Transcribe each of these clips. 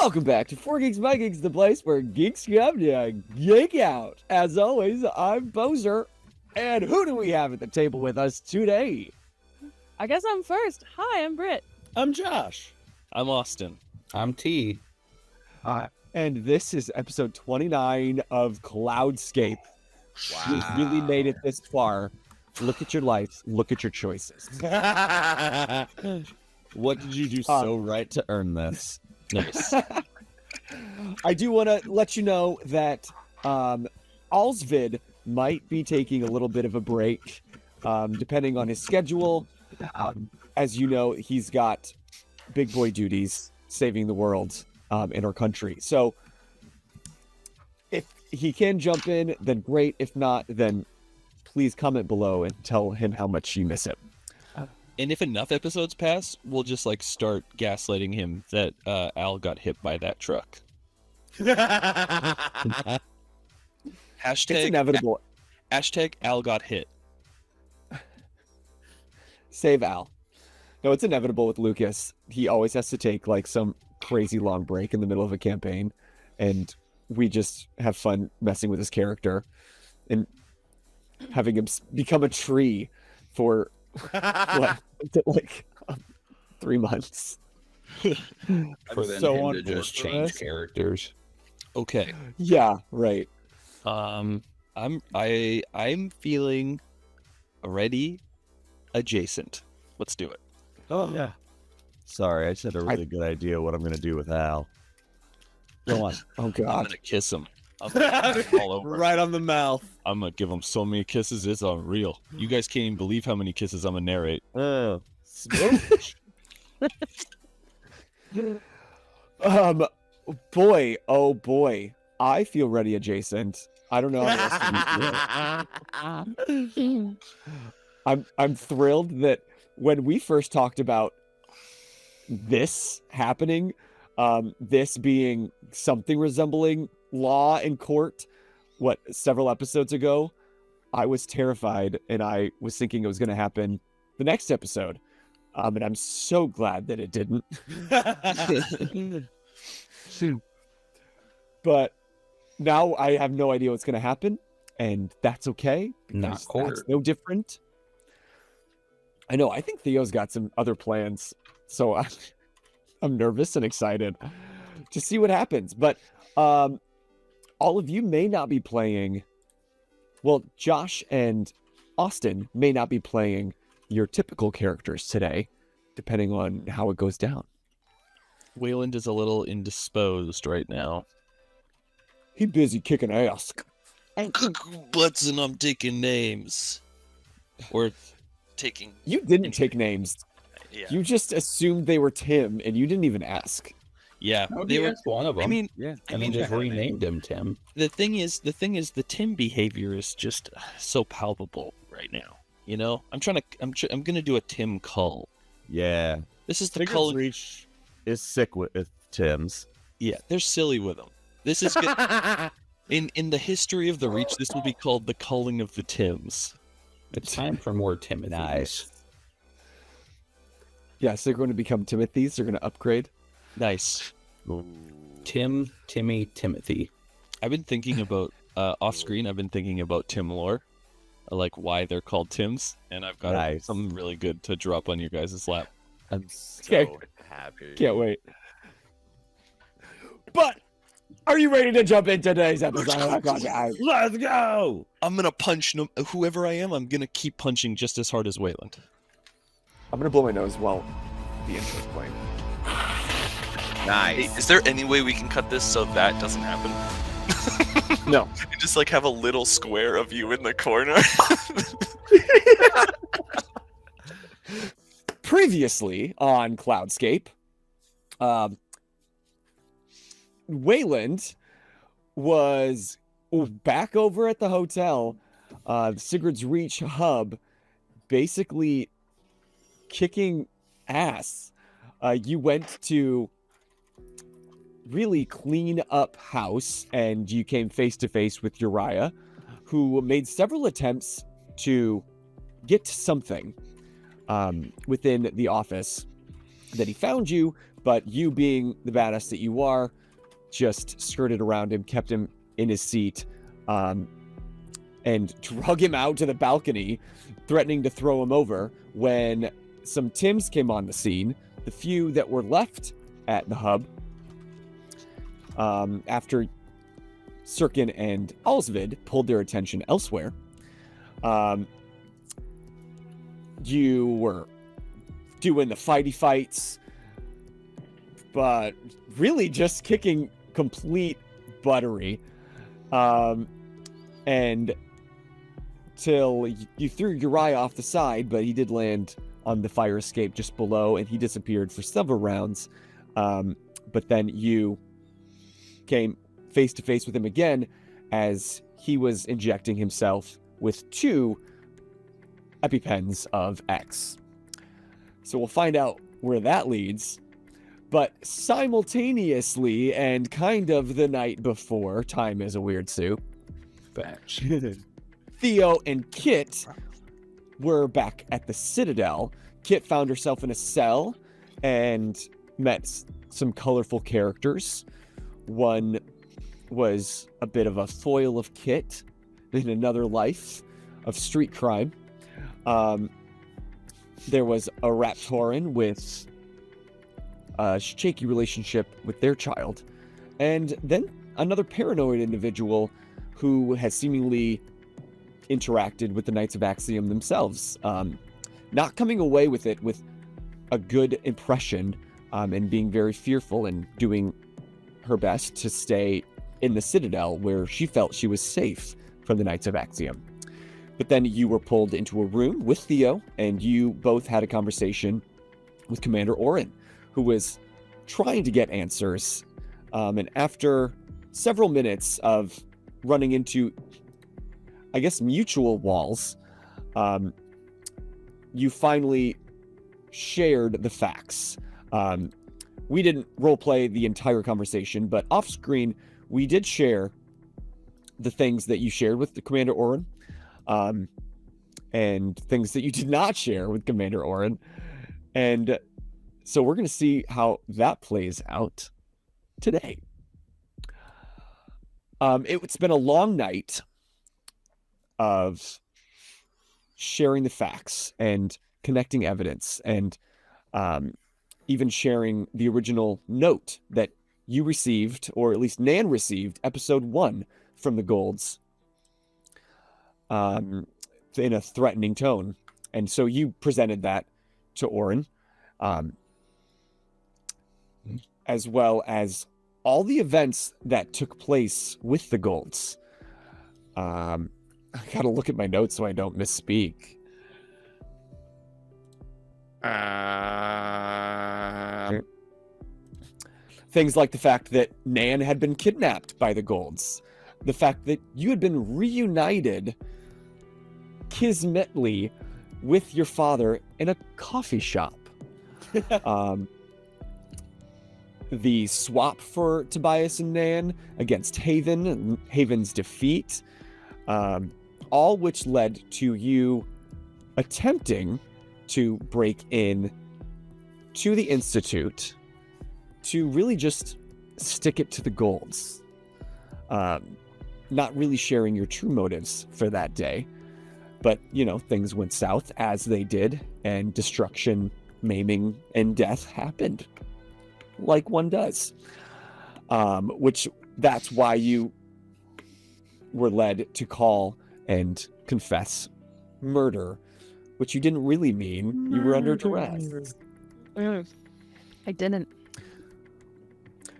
Welcome back to 4 Geeks My Geeks, the place where geeks come to geek out. As always, I'm Bozer, and who do we have at the table with us today? I guess I'm first. Hi, I'm Britt. I'm Josh. I'm Austin. I'm T. And this is episode 29 of Cloudscape. Wow. You really made it this far. Look at your life. Look at your choices. What did you do so right to earn this? Nice. I do want to let you know that Alsvid might be taking a little bit of a break, depending on his schedule. As you know, he's got big boy duties saving the world in our country. So if he can jump in, then great. If not, then please comment below and tell him how much you miss him. And if enough episodes pass, we'll just like start gaslighting him that Al got hit by that truck. It's Hashtag inevitable. Hashtag Al got hit. Save Al. No, it's inevitable with Lucas. He always has to take like some crazy long break in the middle of a campaign, and we just have fun messing with his character and having him become a tree for like 3 months. For them So to just change characters. Okay. Yeah, right. I'm feeling already adjacent. Let's do it. Oh, yeah. Sorry, I just had a really good idea what I'm going to do with Al. Go on. Oh I'm god. gonna kiss him. I'm gonna all over. Right on the mouth. I'm gonna give him so many kisses, it's unreal. You guys can't even believe how many kisses I'm gonna narrate. Oh. Boy, oh boy. I feel ready adjacent. I don't know how else to do it. I'm thrilled that when we first talked about this happening, this being something resembling law in court, several episodes ago, I was terrified and I was thinking it was going to happen the next episode. And I'm so glad that it didn't. But now I have no idea what's going to happen, and that's okay. Not That's court. no different. I know. I think Theo's got some other plans, so I'm nervous and excited to see what happens. But all of you may not be playing. Well, Josh and Austin may not be playing your typical characters today, depending on how it goes down. Wayland is a little indisposed right now. He busy kicking ass. I'm cooking butts and I'm taking names. Or taking... You didn't take names. Yeah. You just assumed they were Tim, and you didn't even ask. Yeah. They were one of them. I mean, Yeah. I mean, just renamed him Tim. the thing is, the Tim behavior is just so palpable right now. You know, I'm gonna do a Tim cull. Yeah. This is the Tigger's cull. Reach is sick with Tim's. Yeah, they're silly with them. This is good. in the history of the Reach, this will be called the culling of the Tims. It's time for more Timothy. Nice. Yes, they're going to become Timothys. They're going to upgrade. Nice. Tim, Timmy, Timothy. I've been thinking about off screen. I've been thinking about Tim lore, like why they're called Tims, and I've got Nice. something really good to drop on your guys' lap. I'm so Okay. happy. Can't wait. But are you ready to jump into today's episode? Oh, God, guys. Let's go! I'm gonna punch whoever I am. I'm gonna keep punching just as hard as Wayland. I'm going to blow my nose while the intro's playing. Nice. Hey, is there any way we can cut this so that doesn't happen? No. And just like have a little square of you in the corner? Previously on Cloudscape, Wayland was back over at the hotel, Sigurd's Reach hub, basically kicking ass. You went to really clean up house, and you came face to face with Uriah, who made several attempts to get something within the office that he found you, but you, being the badass that you are, just skirted around him, kept him in his seat, and drug him out to the balcony, threatening to throw him over when some Tims came on the scene, the few that were left at the hub, after Sirkin and Alsvid pulled their attention elsewhere. You were doing the fighty fights, but really just kicking complete buttery. And till you threw Uriah off the side, but he did land on the fire escape just below, and he disappeared for several rounds. But then you came face to face with him again as he was injecting himself with 2 EpiPens of X. So we'll find out where that leads. But simultaneously, and kind of the night before, time is a weird soup, Facts. Theo and Kit were back at the Citadel. Kit found herself in a cell and met some colorful characters. One was a bit of a foil of Kit in another life of street crime. There was a Raptoran with a shaky relationship with their child. And then another paranoid individual who has seemingly interacted with the Knights of Axiom themselves. Not coming away with it with a good impression, and being very fearful and doing her best to stay in the Citadel where she felt she was safe from the Knights of Axiom. But then you were pulled into a room with Theo, and you both had a conversation with Commander Orin, who was trying to get answers. And after several minutes of running into, I guess, mutual walls, you finally shared the facts. We didn't roleplay the entire conversation, but off screen, we did share the things that you shared with the Commander Orin, and things that you did not share with Commander Orin. And so we're going to see how that plays out today. It's been a long night of sharing the facts and connecting evidence, and even sharing the original note that you received, or at least Nan received, episode 1 from the Golds, in a threatening tone. And so you presented that to Orin, as well as all the events that took place with the Golds. I gotta look at my notes so I don't misspeak. Things like the fact that Nan had been kidnapped by the Golds, the fact that you had been reunited kismetly with your father in a coffee shop. The swap for Tobias and Nan against Haven, and Haven's defeat, all which led to you attempting to break in to the Institute to really just stick it to the Golds. Not really sharing your true motives for that day. But, you know, things went south as they did, and destruction, maiming, and death happened. Like one does. Which, that's why you were led to call and confess murder, which you didn't really mean. You were under duress. I didn't.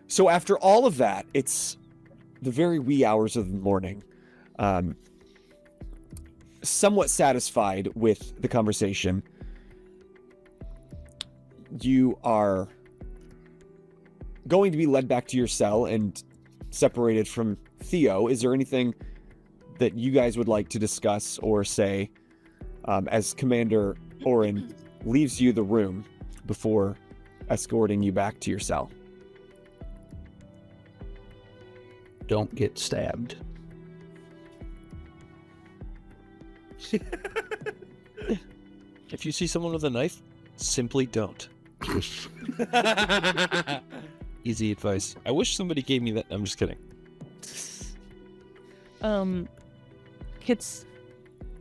So after all of that, it's the very wee hours of the morning. Somewhat satisfied with the conversation, you are going to be led back to your cell and separated from Theo. Is there anything that you guys would like to discuss or say as Commander Orin leaves you the room before escorting you back to your cell? Don't get stabbed. If you see someone with a knife, simply don't. Easy advice. I wish somebody gave me that. I'm just kidding. Kit's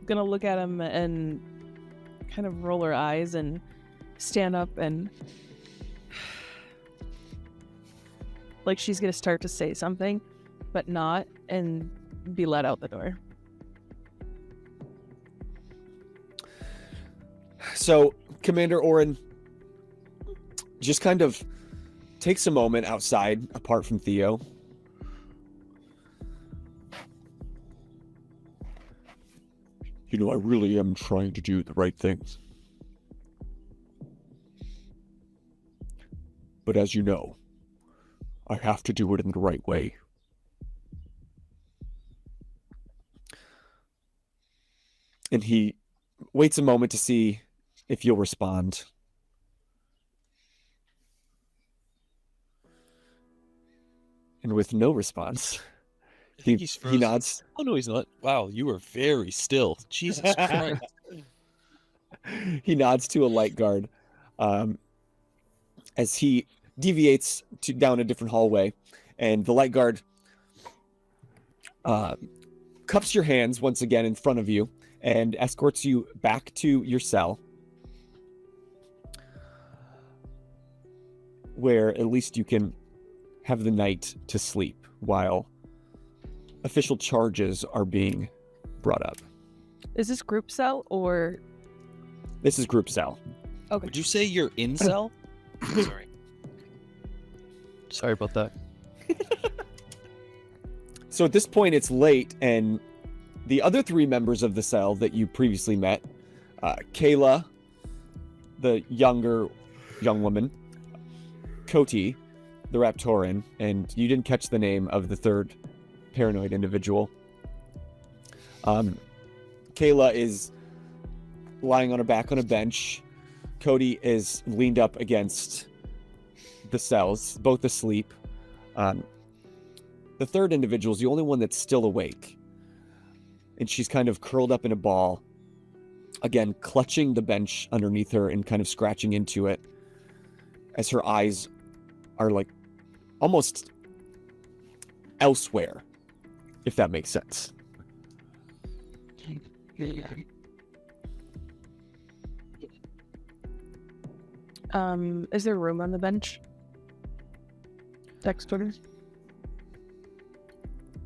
gonna look at him and kind of roll her eyes and stand up and like she's gonna start to say something, but not, and be let out the door. So, Commander Orin just kind of takes a moment outside, apart from Theo. You know, I really am trying to do the right things. But as you know, I have to do it in the right way. And he waits a moment to see if you'll respond. And with no response, I think he he's frozen. nods. Oh no, he's not. Wow, you were very still. Jesus Christ. He nods to a light guard as he deviates down a different hallway, and the light guard cups your hands once again in front of you and escorts you back to your cell, where at least you can have the night to sleep while official charges are being brought up. Is this group cell or? This is group cell. Okay. Would you say you're incel? Sorry. Sorry about that. So at this point, it's late, and the other three members of the cell that you previously met, Kayla, the young woman, Koti, the Raptoran, and you didn't catch the name of the third paranoid individual. Kayla is lying on her back on a bench. Koti is leaned up against the cells, both asleep. The third individual is the only one that's still awake. And she's kind of curled up in a ball, again, clutching the bench underneath her and kind of scratching into it as her eyes are like almost elsewhere, if that makes sense. Is there room on the bench? Dexter?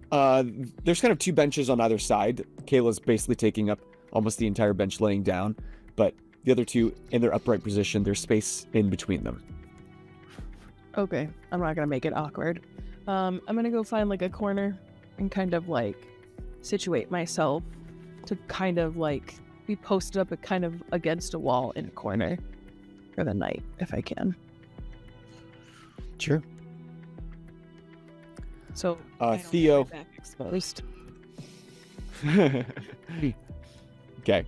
There's kind of two benches on either side. Kayla's basically taking up almost the entire bench laying down, but the other two in their upright position, there's space in between them. Okay, I'm not gonna make it awkward. I'm gonna go find like a corner and kind of like situate myself to kind of like be posted up kind of against a wall in a corner for the night if I can. Sure. So I don't Theo. get my back exposed. Okay.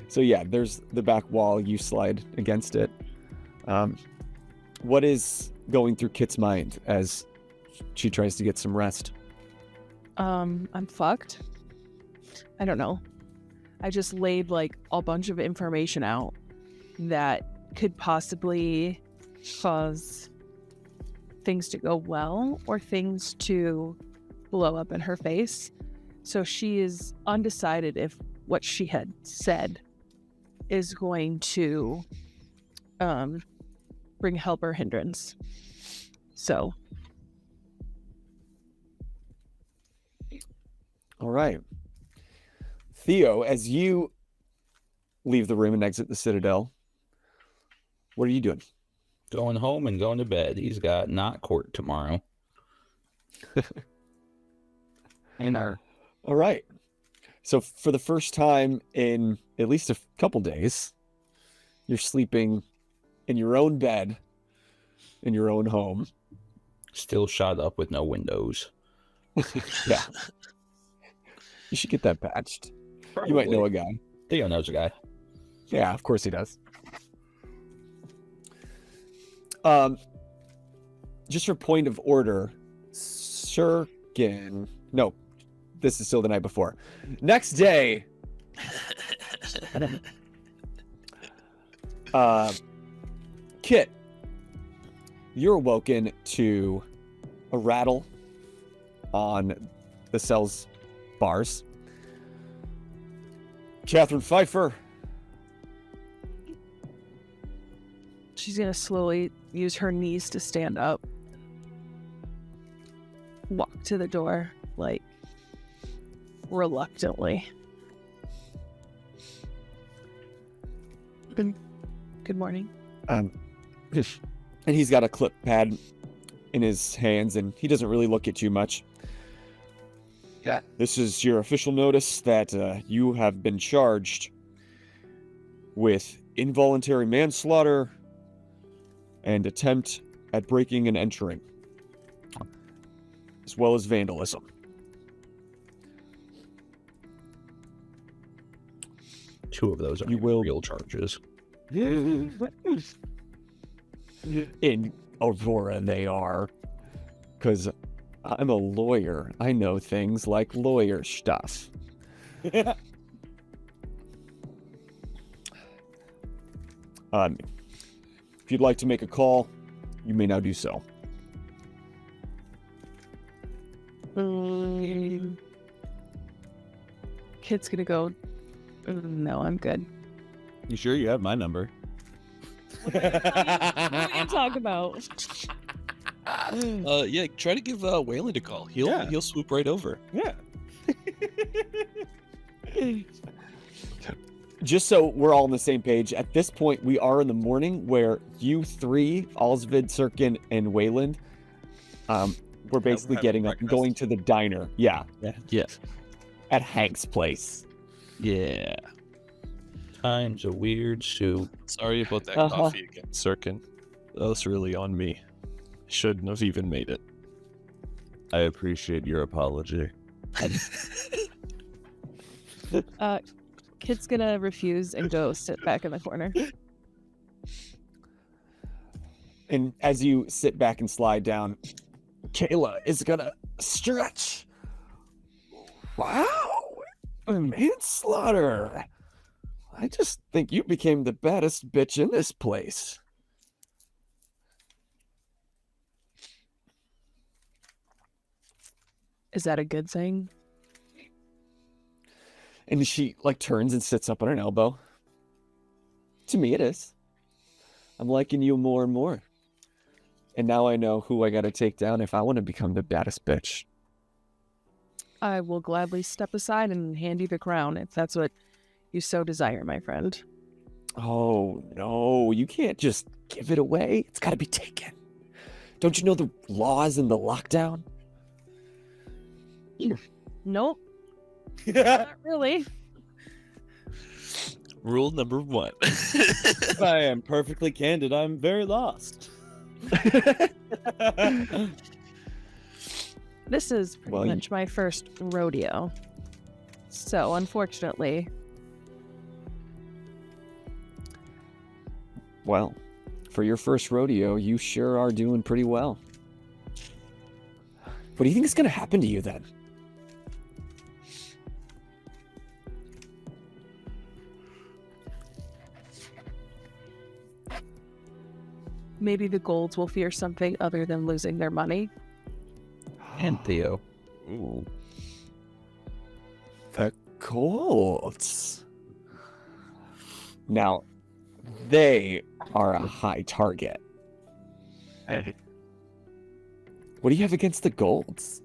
So yeah, there's the back wall. You slide against it. What is going through Kit's mind as she tries to get some rest? I'm fucked. I don't know. I just laid like a bunch of information out that could possibly cause things to go well or things to blow up in her face. So she is undecided if what she had said is going to bring help or hindrance. So. All right. Theo, as you leave the room and exit the Citadel, what are you doing? Going home and going to bed. He's got not court tomorrow. All right. So for the first time in at least a couple days, you're sleeping in your own bed, in your own home. Still shot up with no windows. Yeah. You should get that patched. You might know a guy. Theo knows a guy. Yeah, of course he does. Just for point of order, Shurkin. No, this is still the night before. Next day, Kit, you're awoken to a rattle on the cell's bars. Catherine Pfeiffer. She's gonna slowly use her knees to stand up. Walk to the door, like, reluctantly. Good morning. And he's got a clip pad in his hands, and he doesn't really look at you much. Yeah. This is your official notice that you have been charged with involuntary manslaughter and attempt at breaking and entering, as well as vandalism. Two of those are You will- real charges. In Aurora, they are. Because I'm a lawyer. I know things like lawyer stuff. If you'd like to make a call, you may now do so. Kid's gonna go, no, I'm good. You sure you have my number? What are you talking about? Yeah, try to give Wayland a call. He'll swoop right over. Yeah. Just so we're all on the same page, at this point we are in the morning where you three, Alsvid, Sirkin, and Wayland, we're basically having getting up and breakfast. going to the diner. Yeah, Yeah. at Hank's place. Yeah. Time's a weird soup. Sorry about that Uh-huh. coffee again, Sirkin. That was really on me. Shouldn't have even made it. I appreciate your apology. Kid's gonna refuse and go sit back in the corner. And as you sit back and slide down, Kayla is gonna stretch. Wow, manslaughter. I just think you became the baddest bitch in this place. Is that a good thing? And she turns and sits up on an elbow. To me, it is. I'm liking you more and more. And now I know who I gotta take down if I want to become the baddest bitch. I will gladly step aside and hand you the crown if that's what you so desire, my friend. Oh, no, you can't just give it away. It's gotta be taken. Don't you know the laws in the lockdown? Nope. Not really. Rule number 1. If I am perfectly candid, I'm very lost. This is pretty Well, you- much my first rodeo. So, unfortunately, Well, for your first rodeo, you sure are doing pretty well. What do you think is gonna happen to you then? maybe the Golds will fear something other than losing their money. And Theo. Ooh. The Golds. Now, they are a high target. What do you have against the Golds?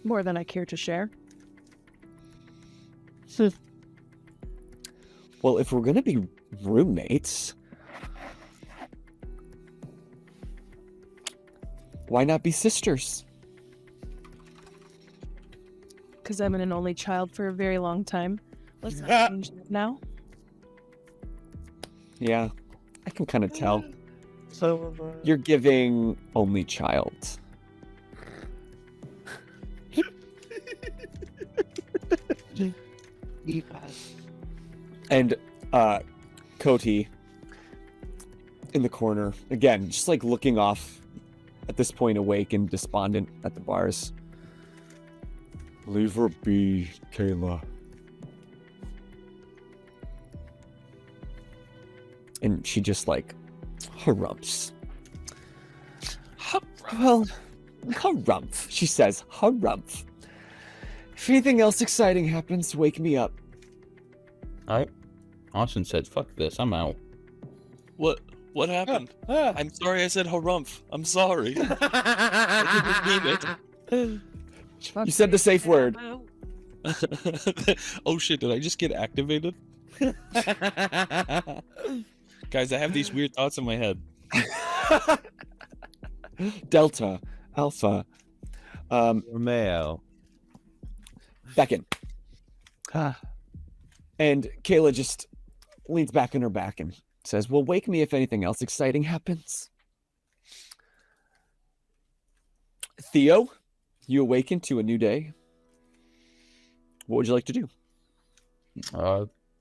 More than I care to share. Well, if we're gonna be roommates, why not be sisters? Because I'm an only child for a very long time. Let's not change that now. Yeah, I can kind of tell. You're giving only child. And Koti in the corner, again, just like looking off at this point, awake and despondent at the bars. Leave her be, Kayla. And she just like Harumphs. Well, harumph, she says. Harumph. If anything else exciting happens, wake me up. Austin said, "Fuck this, I'm out." What happened? I'm sorry I said harumph. I'm sorry. I didn't mean You said the safe word. it. Oh shit, did I just get activated? Guys, I have these weird thoughts in my head. Delta, Alpha. Romeo. Back in. And Kayla just leans back on her back and says, well, wake me if anything else exciting happens. Theo, you awaken to a new day. What would you like to do?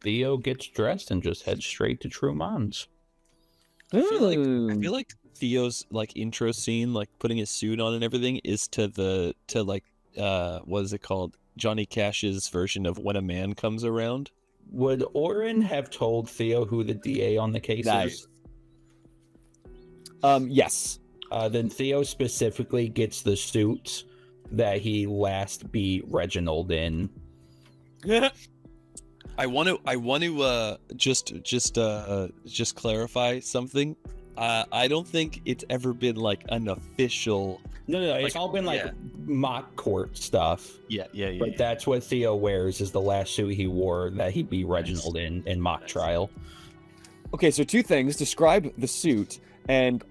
Theo gets dressed and just heads straight to Truman's. I feel like Theo's like intro scene, like putting his suit on and everything, is to what is it called? Johnny Cash's version of When a Man Comes Around. Would Oren have told Theo who the DA on the case is? Yes. Then Theo specifically gets the suit that he last beat Reginald in. I want to just clarify something. I don't think it's ever been like an official. No, it's all been like mock court stuff. Yeah. But that's what Theo wears, is the last suit he wore that he beat Reginald in mock trial. Okay, so two things. Describe the suit and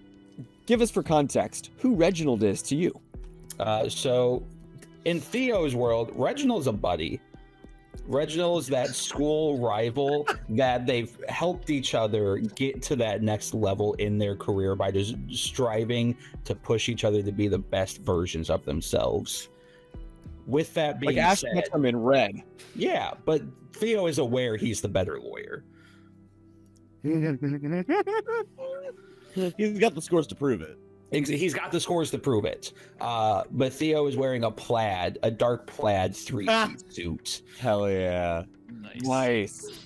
give us for context who Reginald is to you. So in Theo's world, Reginald's a buddy. Reginald's that school rival that they've helped each other get to that next level in their career by just striving to push each other to be the best versions of themselves. With that being like Ash said, Ketchum in red. yeah, but Theo is aware he's the better lawyer. He's got the scores to prove it. He's got the scores to prove it. But Theo is wearing a dark plaid three-piece suit. Hell yeah. Nice.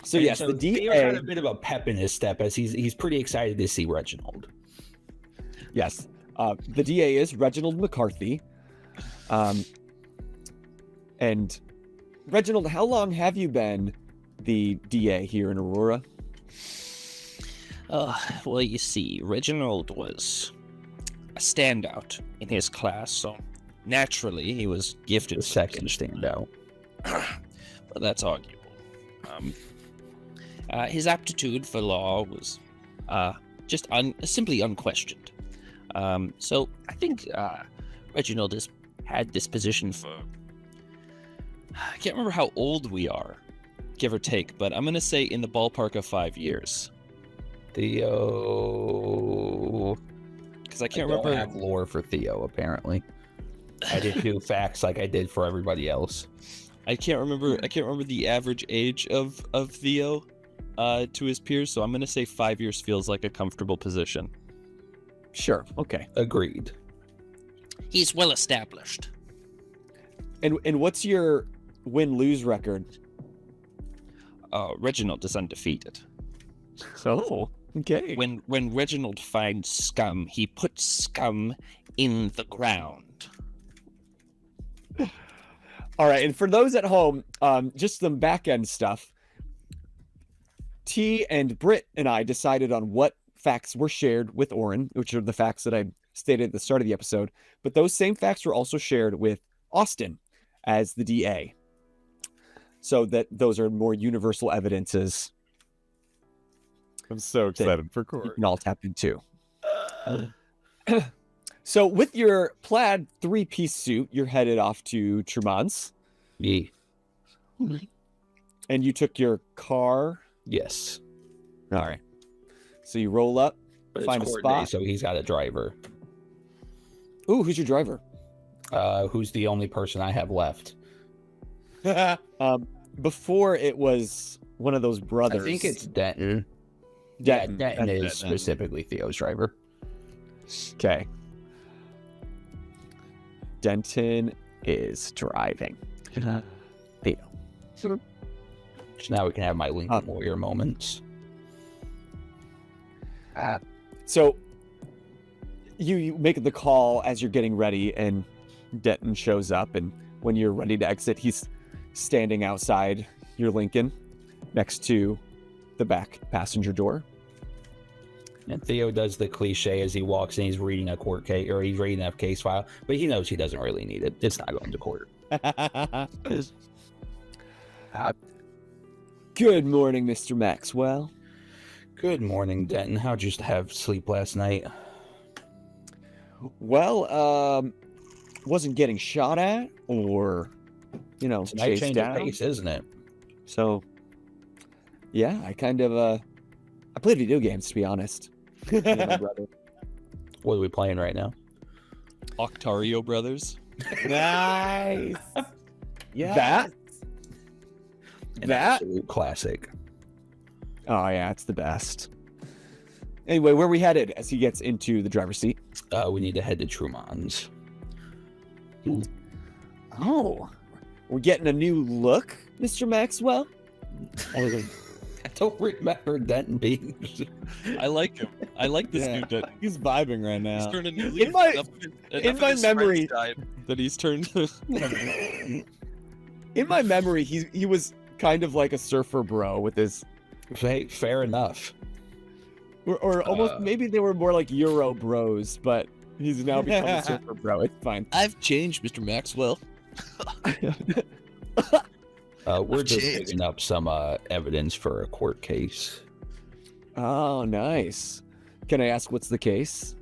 So And yes, the DA. Theo's got a bit of a pep in his step as he's pretty excited to see Reginald. Yes, the DA is Reginald McCarthy. And Reginald, how long have you been the DA here in Aurora? Well, you see, Reginald was a standout in his class, so naturally he was gifted The second standout. but that's arguable. His aptitude for law was just simply unquestioned. So I think Reginald has had this position for... I can't remember how old we are, give or take, but I'm going to say in the ballpark of 5 years. Theo... Because I can't don't remember... have lore for Theo, apparently. I did do facts like I did for everybody else. I can't remember the average age of Theo to his peers, so I'm going to say 5 years feels like a comfortable position. Sure. Okay. Agreed. He's well established. And what's your win-lose record? Reginald is undefeated. So okay. When Reginald finds scum, he puts scum in the ground. All right, and for those at home, just some back-end stuff. T and Britt and I decided on what facts were shared with Oren, which are the facts that I stated at the start of the episode. But those same facts were also shared with Austin as the DA. So that those are more universal evidences I'm so excited for you court. can all tap into. So with your plaid 3-piece suit, you're headed off to Truman's. Yeah. And you took your car. Yes. All right. So you roll up, But find a it's court spot. day, so he's got a driver. Ooh, who's your driver? Who's the only person I have left? Before it was one of those brothers. I think it's Denton. Denton. Yeah, Denton Denton. is specifically Theo's driver. Okay. Denton is driving. Theo. So now we can have my Lincoln lawyer moments. So you make the call as you're getting ready, and Denton shows up, and when you're ready to exit, he's standing outside your Lincoln next to the back passenger door. And Theo does the cliche as he walks in. He's reading a court case, or he's reading a case file, but he knows he doesn't really need it. It's not going to court. Good morning, Mr. Maxwell. Good morning, Denton. How'd you have sleep last night? Well, wasn't getting shot at or, Tonight chased change down. of pace, isn't it? So, yeah, I kind of, I played video games, to be honest. Me and my brother. What are we playing right now? Octario Brothers. Nice. Yeah. That? An That? absolute classic. Oh, yeah, it's the best. Anyway, where are we headed as he gets into the driver's seat? We need to head to Truman's. Oh, we're getting a new look, Mr. Maxwell? I don't remember Denton being. I like him. I like this Yeah. dude. He's vibing right He's now. turned a new leaf. In my- Enough in of my his memory- friends died that he's turned. In my memory, he was kind of like a surfer bro with his, Fair enough. or almost maybe they were more like Euro bros, but he's now become a surfer bro. It's fine. I've changed, Mr. Maxwell. We're just changed. picking up some evidence for a court case. Oh, nice. Can I ask what's the case?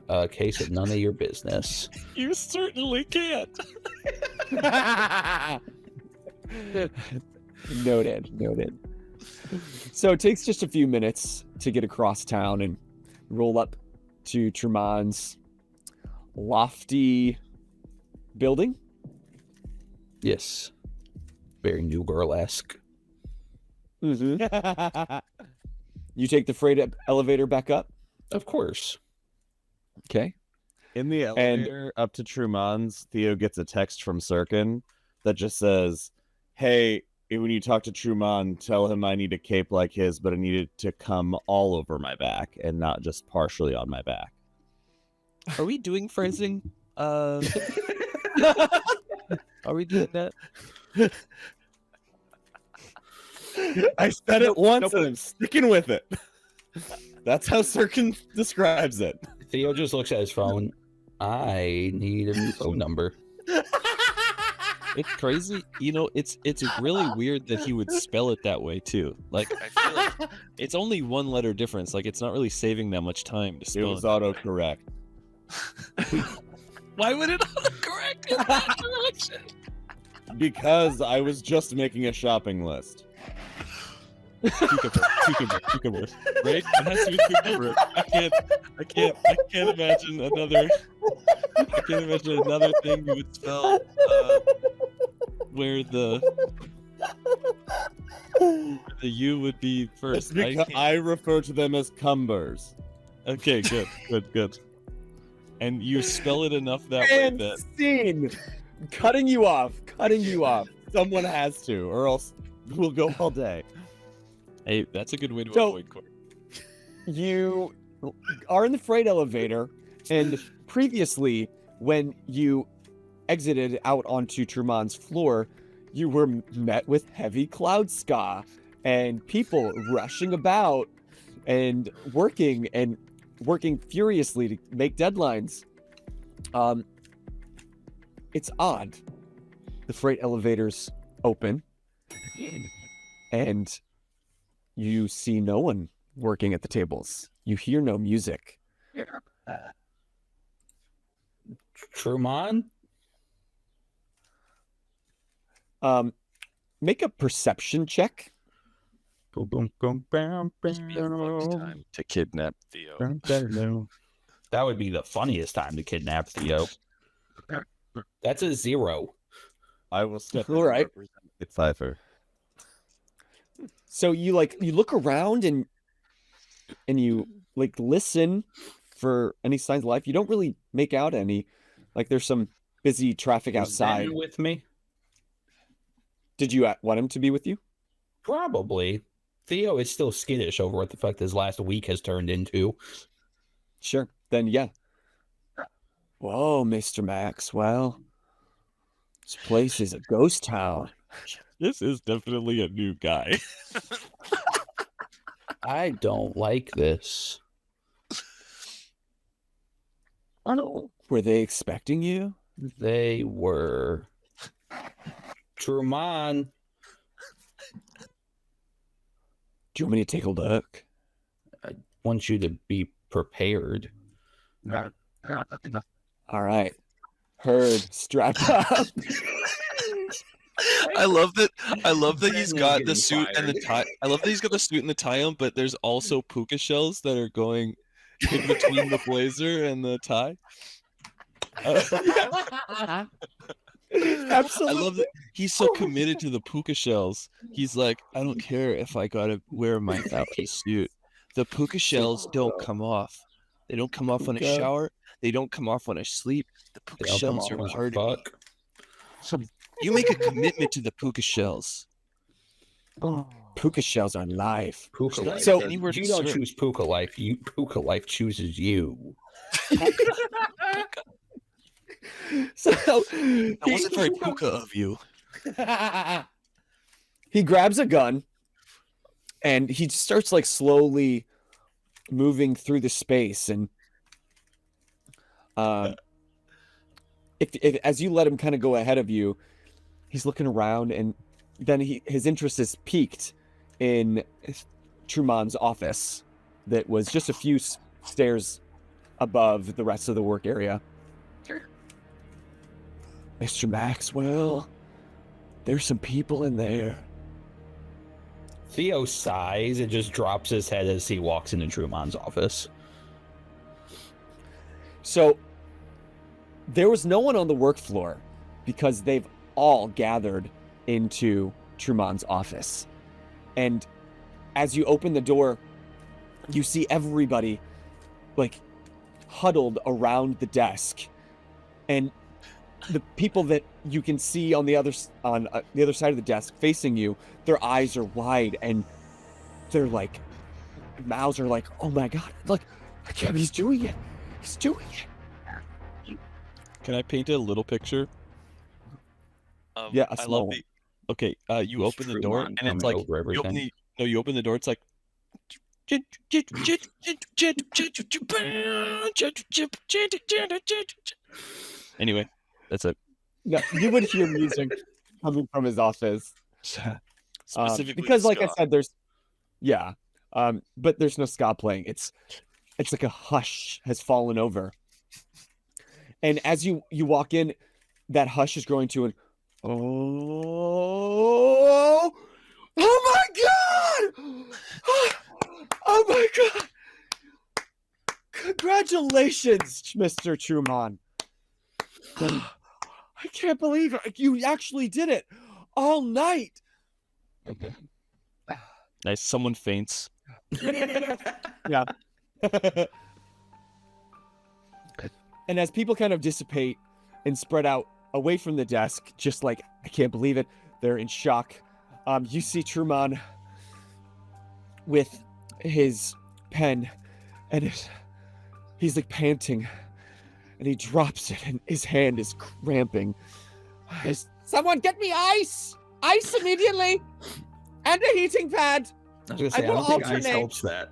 A case of none of your business. You certainly can't. Noted. So it takes just a few minutes to get across town and roll up to Truman's lofty building. Yes. Very new girl-esque. Mm-hmm. You take the freight elevator back up. Of course. Okay. In the elevator up to Truman's, Theo gets a text from Sirkin that just says, "Hey, when you talk to Truman, tell him I need a cape like his, but I need it to come all over my back and not just partially on my back." Are we doing phrasing? Are we doing that? I said it once and I'm sticking with it. That's how Sirkin describes it. Theo just looks at his phone. I need a new phone number. It's crazy. It's really weird that he would spell it that way too. Like I feel like it's only one letter difference. Like it's not really saving that much time to It spell was it. autocorrect. Why would it autocorrect in that direction? Because I was just making a shopping list. Cucumber, right? It has to be cucumber. I can't imagine another. I can't imagine another thing you would spell where the U would be It's first. because I refer to them as cumbers. Okay, good. And you spell it enough that way And that scene. Cutting you off. Someone has to, or else we'll go all day. hey, that's a good way to So- avoid court. You are in the freight elevator, and previously, when you exited out onto Truman's floor, you were met with heavy cloud ska and people rushing about and working furiously to make deadlines. It's odd. The freight elevators open, and you see no one working at the tables. You hear no music. Truman? Make a perception check. Must be a fun time to kidnap Theo. That would be the funniest time to kidnap Theo. That's a 0. I will step All right. It's Pfeiffer. So you look around and you listen for any signs of life. You don't really make out any. Like there's some busy traffic Is outside. Denton with me? Did you want him to be with you? Probably. Theo is still skittish over what the fuck this last week has turned into. Sure. Then yeah. Whoa, Mr. Maxwell. This place is a ghost town. This is definitely a new guy. I don't like this. Were they expecting you? They were. Truman. Do you want me to take a look? I want you to be prepared. All right. Heard. Strap up. I love that he's Brandon's got the getting suit and the fired. tie. I love that he's got the suit and the tie on, but there's also puka shells that are going in between the blazer and the tie. Absolutely. I love that he's so committed to the puka shells. He's like, I don't care if I gotta wear my three-piece suit. The puka shells don't come off. They don't come off when I shower. They don't come off when I sleep. The puka shells are part of me. You make a commitment to the puka shells. Puka shells are live. Puka life. So- You don't choose Puka life. Puka life chooses you. So That wasn't very puka of you. he grabs a gun and he starts like slowly moving through the space, and if as you let him kind of go ahead of you, he's looking around, and then his interest is piqued in Truman's office that was just a few stairs above the rest of the work area. Mr. Maxwell, there's some people in there. Theo sighs and just drops his head as he walks into Truman's office. So there was no one on the work floor because they've all gathered into Truman's office. And as you open the door, you see everybody like huddled around the desk. And the people that you can see on the other side of the desk facing you, their eyes are wide and they're like, mouths are like, oh my God, like, I can't, he's doing it. He's doing it. Can I paint a little picture? Yeah, a I small love one. the. Okay, you open the door Truman and it's coming like over you open everything. you open the door. It's like. Anyway, that's it. No, you would hear music coming from his office. Specifically Because like I ska. said, but there's no ska playing. It's like a hush has fallen over. And as you walk in, that hush is growing to an oh my God! Oh my God! Congratulations, Mr. Truman. I can't believe it. You actually did it all night. Nice. Someone faints. Yeah. And as people kind of dissipate and spread out away from the desk, just like, I can't believe it, they're in shock. You see Truman with his pen, and he's like panting, and he drops it, and his hand is cramping. Someone get me ice! Ice immediately! And a heating pad! I was gonna say, I will don't think ice alternate. helps that.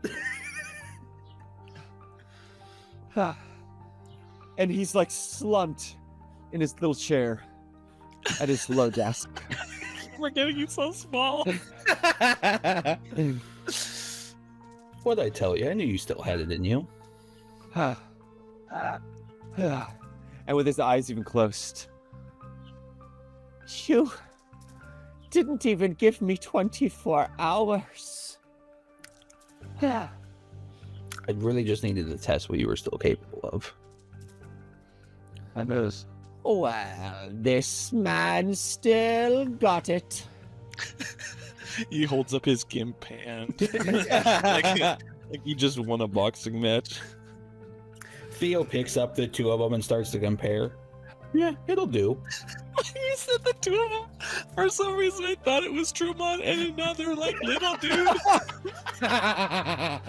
And he's like slumped in his little chair at his low desk. We're getting you so small. What'd I tell you? I knew you still had it in you. And with his eyes even closed. You didn't even give me 24 hours. I really just needed to test what you were still capable of. I knows. Well, this man still got it. He holds up his gimp hand. like he just won a boxing match. Theo picks up the two of them and starts to compare. Yeah, it'll do. You said the two of them. For some reason, I thought it was Truman, and now they're like little dude. Yeah,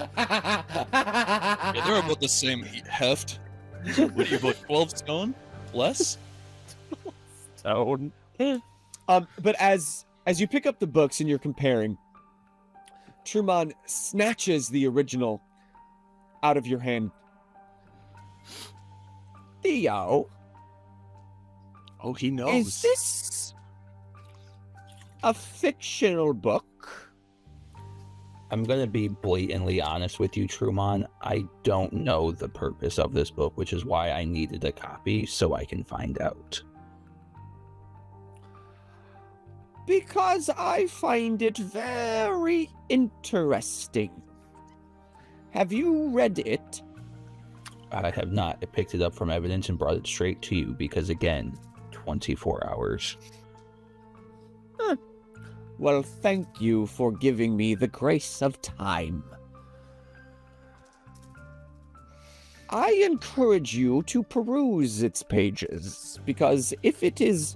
they're about the same heft. What are you, about 12 stone? Less? Stone. But as you pick up the books and you're comparing, Truman snatches the original out of your hand. Theo, Oh, he knows. is this a fictional book? I'm gonna be blatantly honest with you, Truman. I don't know the purpose of this book, which is why I needed a copy so I can find out. Because I find it very interesting. Have you read it? I have not. I picked it up from evidence and brought it straight to you because, again, 24 hours. Well, thank you for giving me the grace of time. I encourage you to peruse its pages, because if it is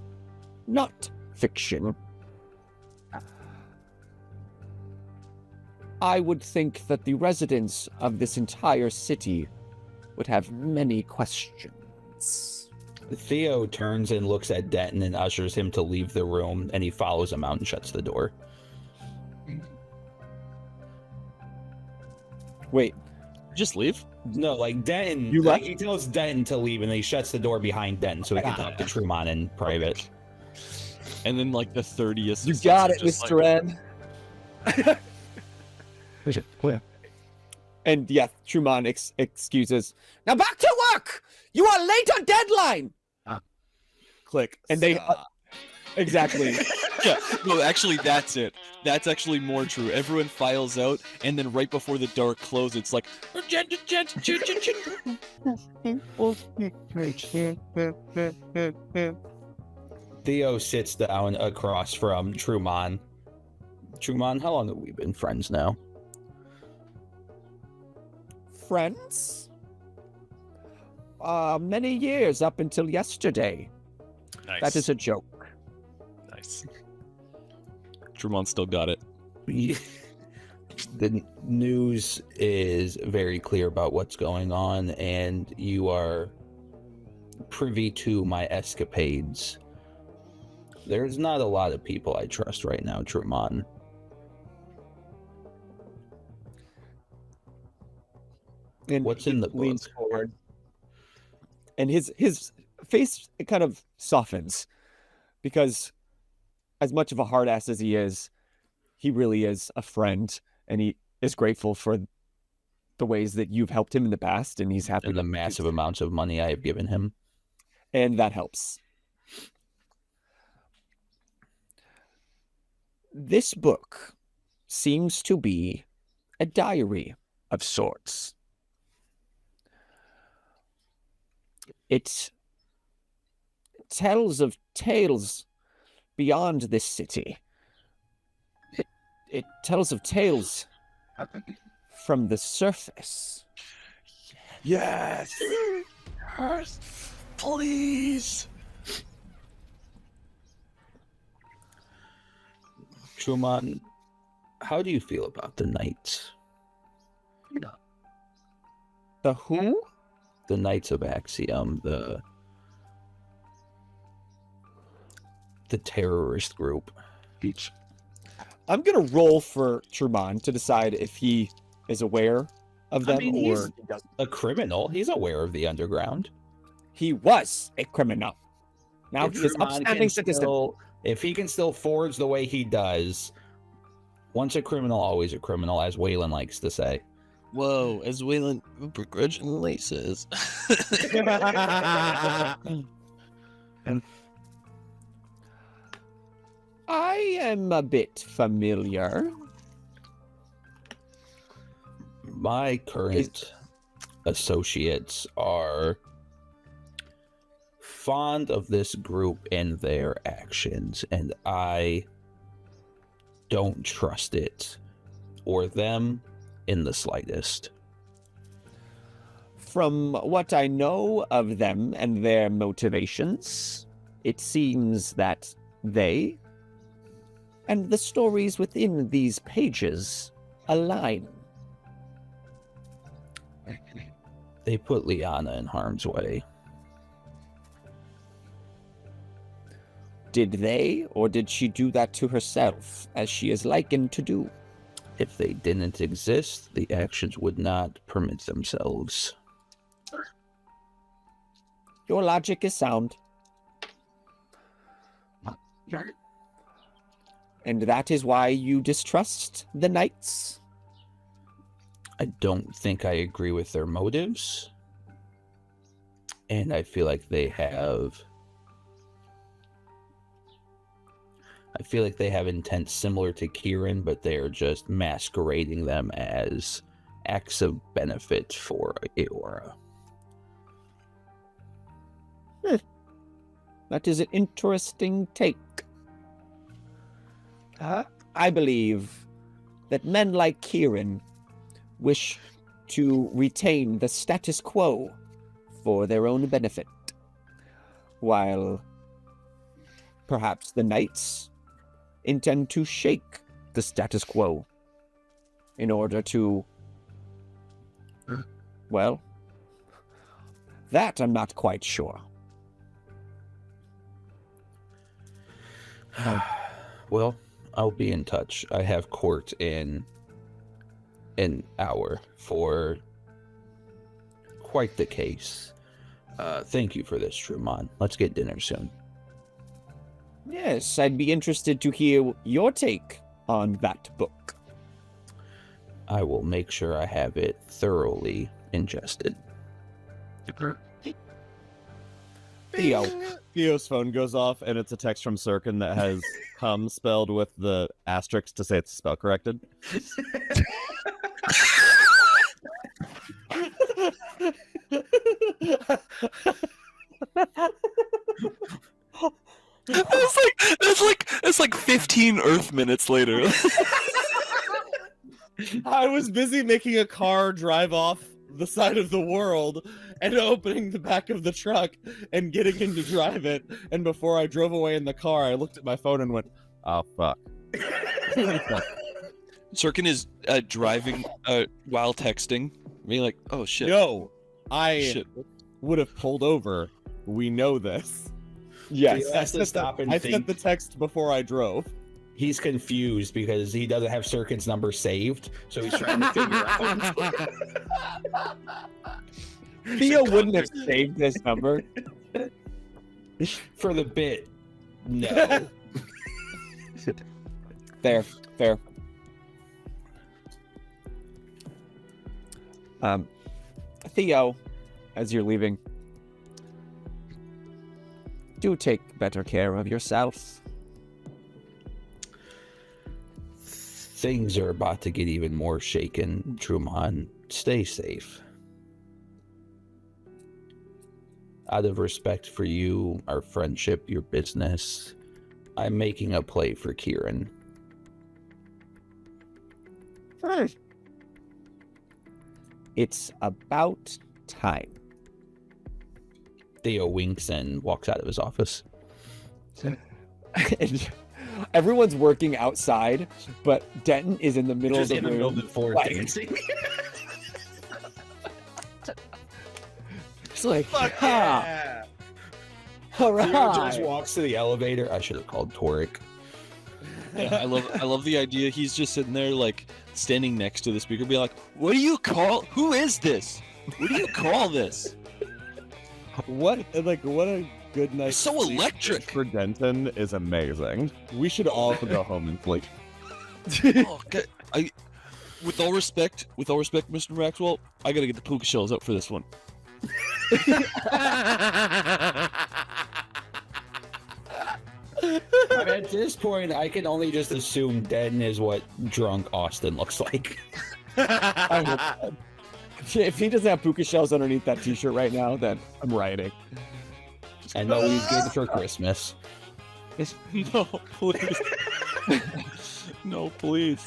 not fiction, I would think that the residents of this entire city would have many questions. Theo turns and looks at Denton and ushers him to leave the room, and he follows him out and shuts the door. Wait, Just leave? No, like Denton, You like, left? he tells Denton to leave, and then he shuts the door behind Denton so he can talk to Truman in private. And then, like, the 30th. you got it, just Mr. N. And yeah, Truman excuses. Now back to work! You are late on deadline! Click. And they... exactly. Yeah, no, actually, that's it. That's actually more true. Everyone files out, and then right before the door closes, it's like... Theo sits down across from Truman. Truman, how long have we been friends now? Friends? Many years up until yesterday. Nice. That is a joke. Nice. Truman still got it. The news is very clear about what's going on, and you are privy to my escapades. There's not a lot of people I trust right now, Truman. And What's he in the leans book? forward, and his face kind of softens, because as much of a hard ass as he really is a friend, and he is grateful for the ways that you've helped him in the past, and he's happy And the to- massive amounts of money I have given him. and that helps. This book seems to be a diary of sorts. It tells of tales beyond this city. It tells of tales from the surface. Yes! Yes! Please! Truman, how do you feel about the Knights? The who? The Knights of Axiom, the terrorist group. I'm gonna roll for Truman to decide if he is aware of them mean, or he's- he doesn't. A criminal. He's aware of the underground. He was a criminal. Now If he is Truman upstanding can citizen. still- If he can still forge the way he does, once a criminal, always a criminal, as Waylon likes to say. Whoa, as Waylon begrudgingly says. I am a bit familiar. My current associates are fond of this group and their actions, and I don't trust it or them in the slightest. from what I know of them and their motivations, it seems that they and the stories within these pages align. They put Liana in harm's way. Did they, or did she do that to herself, as she is likened to do? If they didn't exist, the actions would not permit themselves. Your logic is sound. And that is why you distrust the knights? I don't think I agree with their motives. And I feel like they have... intent similar to Kieran, but they're just masquerading them as acts of benefit for Aora. That is an interesting take. I believe that men like Kieran wish to retain the status quo for their own benefit, while perhaps the knights intend to shake the status quo in order to, well, that I'm not quite sure. Well, I'll be in touch. I have court in an hour for quite the case. Thank you for this, Truman. Let's get dinner soon. Yes, I'd be interested to hear your take on that book. I will make sure I have it thoroughly ingested. Theo. Theo's phone goes off, and it's a text from Sirkin that has "come" spelled with the asterisk to say it's spell corrected. That's like 15 Earth minutes later. I was busy making a car drive off the side of the world and opening the back of the truck and getting in to drive it. And before I drove away in the car, I looked at my phone and went, "Oh fuck." Sirkin is driving while texting, being like, "Oh shit." Yo, I Shit. would have pulled over. We know this. Yes. He has to stop and I think. sent the text before I drove. He's confused because he doesn't have Sirkin's number saved, so he's trying to figure out. Theo wouldn't have saved this number. For the bit. No. Fair. Theo, as you're leaving, do take better care of yourself. Things are about to get even more shaken, Truman. Stay safe. Out of respect for you, our friendship, your business, I'm making a play for Kieran. It's about time. Theo winks and walks out of his office. And everyone's working outside, but Denton is in the middle of the room. Like- dancing. It's like, Fuck ha! yeah! All Theo just right. walks to the elevator. I should have called Toric. Yeah, I love the idea. He's just sitting there, like, standing next to the speaker, be like, "What do you call? Who is this? What do you call this?" What a good night. So electric. For Denton is amazing. We should all go home and sleep. Oh, okay. With all respect, Mr. Maxwell, I gotta get the puka shells out for this one. At this point, I can only just assume Denton is what drunk Austin looks like. If he doesn't have puka shells underneath that t-shirt right now, then I'm rioting. I know he's getting for Christmas. No, please. No, please.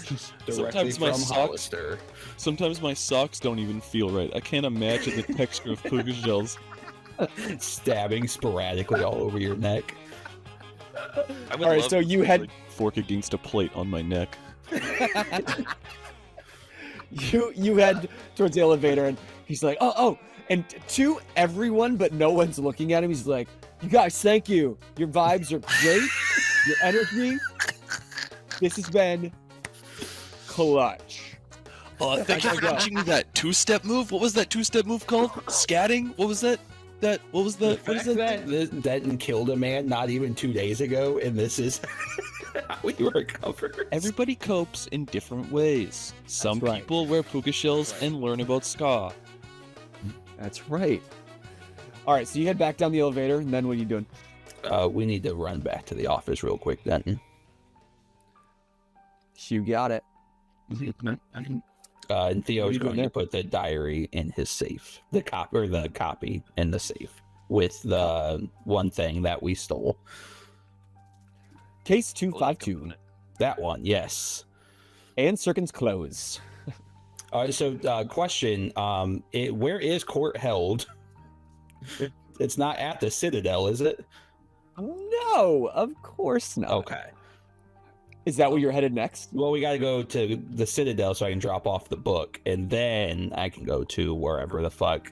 Directly Sometimes my from socks. Hollister. Sometimes my socks don't even feel right. I can't imagine the texture of puka shells. Stabbing sporadically all over your neck. I would All right, love so to you put, had- like, fork against a plate on my neck. You head towards the elevator, and he's like, oh, and to everyone, but no one's looking at him. He's like, you guys, thank you. Your vibes are great. Your energy. This has been clutch. Oh, thank you for go. teaching me that two-step move. What was that two-step move called? Scatting? What was that? What is The that? fact that Denton killed a man not even 2 days ago, and this is how we recovered. Everybody copes in different ways. Some right. people wear puka shells and learn about ska. That's right. All right, so you head back down the elevator, and then what are you doing? We need to run back to the office real quick, Denton. You got it. And Theo's you doing going to there? put the diary in his safe, the copy in the safe with the one thing that we stole. Case 252. That one, yes. And Cirkin's close. Question: where is court held? It's not at the Citadel, is it? No, of course not. Okay. Is that where you're headed next? Well, we got to go to the Citadel so I can drop off the book, and then I can go to wherever the fuck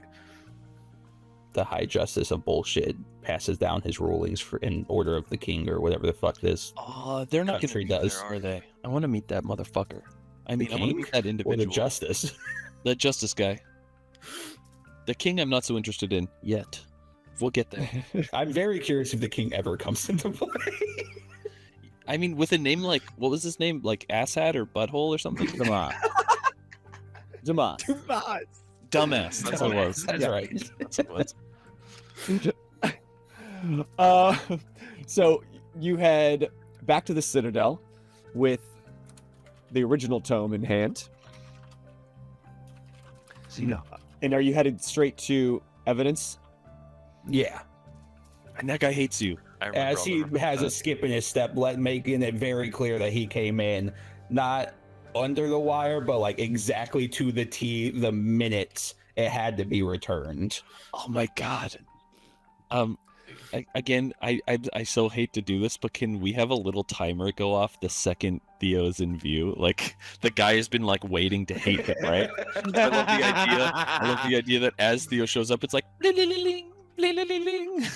the High Justice of bullshit passes down his rulings in order of the king or whatever the fuck this. Oh, they're not Country going to be does. there, are they? I want to meet that motherfucker. I mean, I want to king meet that Or individual. the Justice. The justice guy. The king I'm not so interested in yet. We'll get there. I'm very curious if the king ever comes into play. I mean, with a name like, what was his name? Like Asshat or Butthole or something? Come on. Demas. Dumbass. That's what it was. That's Yeah. right. That's what it was. So you head back to the Citadel with the original tome in hand. And are you headed straight to evidence? Yeah. And that guy hates you. I remember As all he the- has a skip in his step, making it very clear that he came in not under the wire, but like exactly to the T, the minute it had to be returned. Oh my god. I so hate to do this, but can we have a little timer go off the second Theo's in view? Like the guy has been like waiting to hate him, right? I love the idea. I love the idea that as Theo shows up, it's like bling, bling, bling, bling.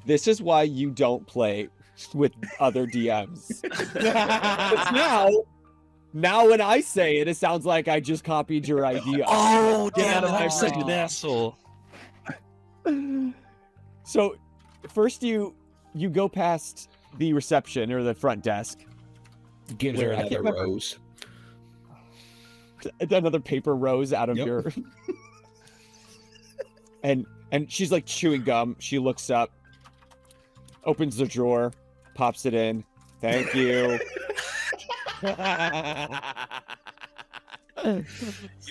This is why you don't play with other DMs. 'Cause now when I say it, it sounds like I just copied your idea. Oh damn! I'm Oh. such an asshole. So first you go past the reception or the front desk. Gives her Where? I can't another remember. rose. Another paper rose out of Yep. your and she's like chewing gum. She looks up, opens the drawer, pops it in. Thank you. You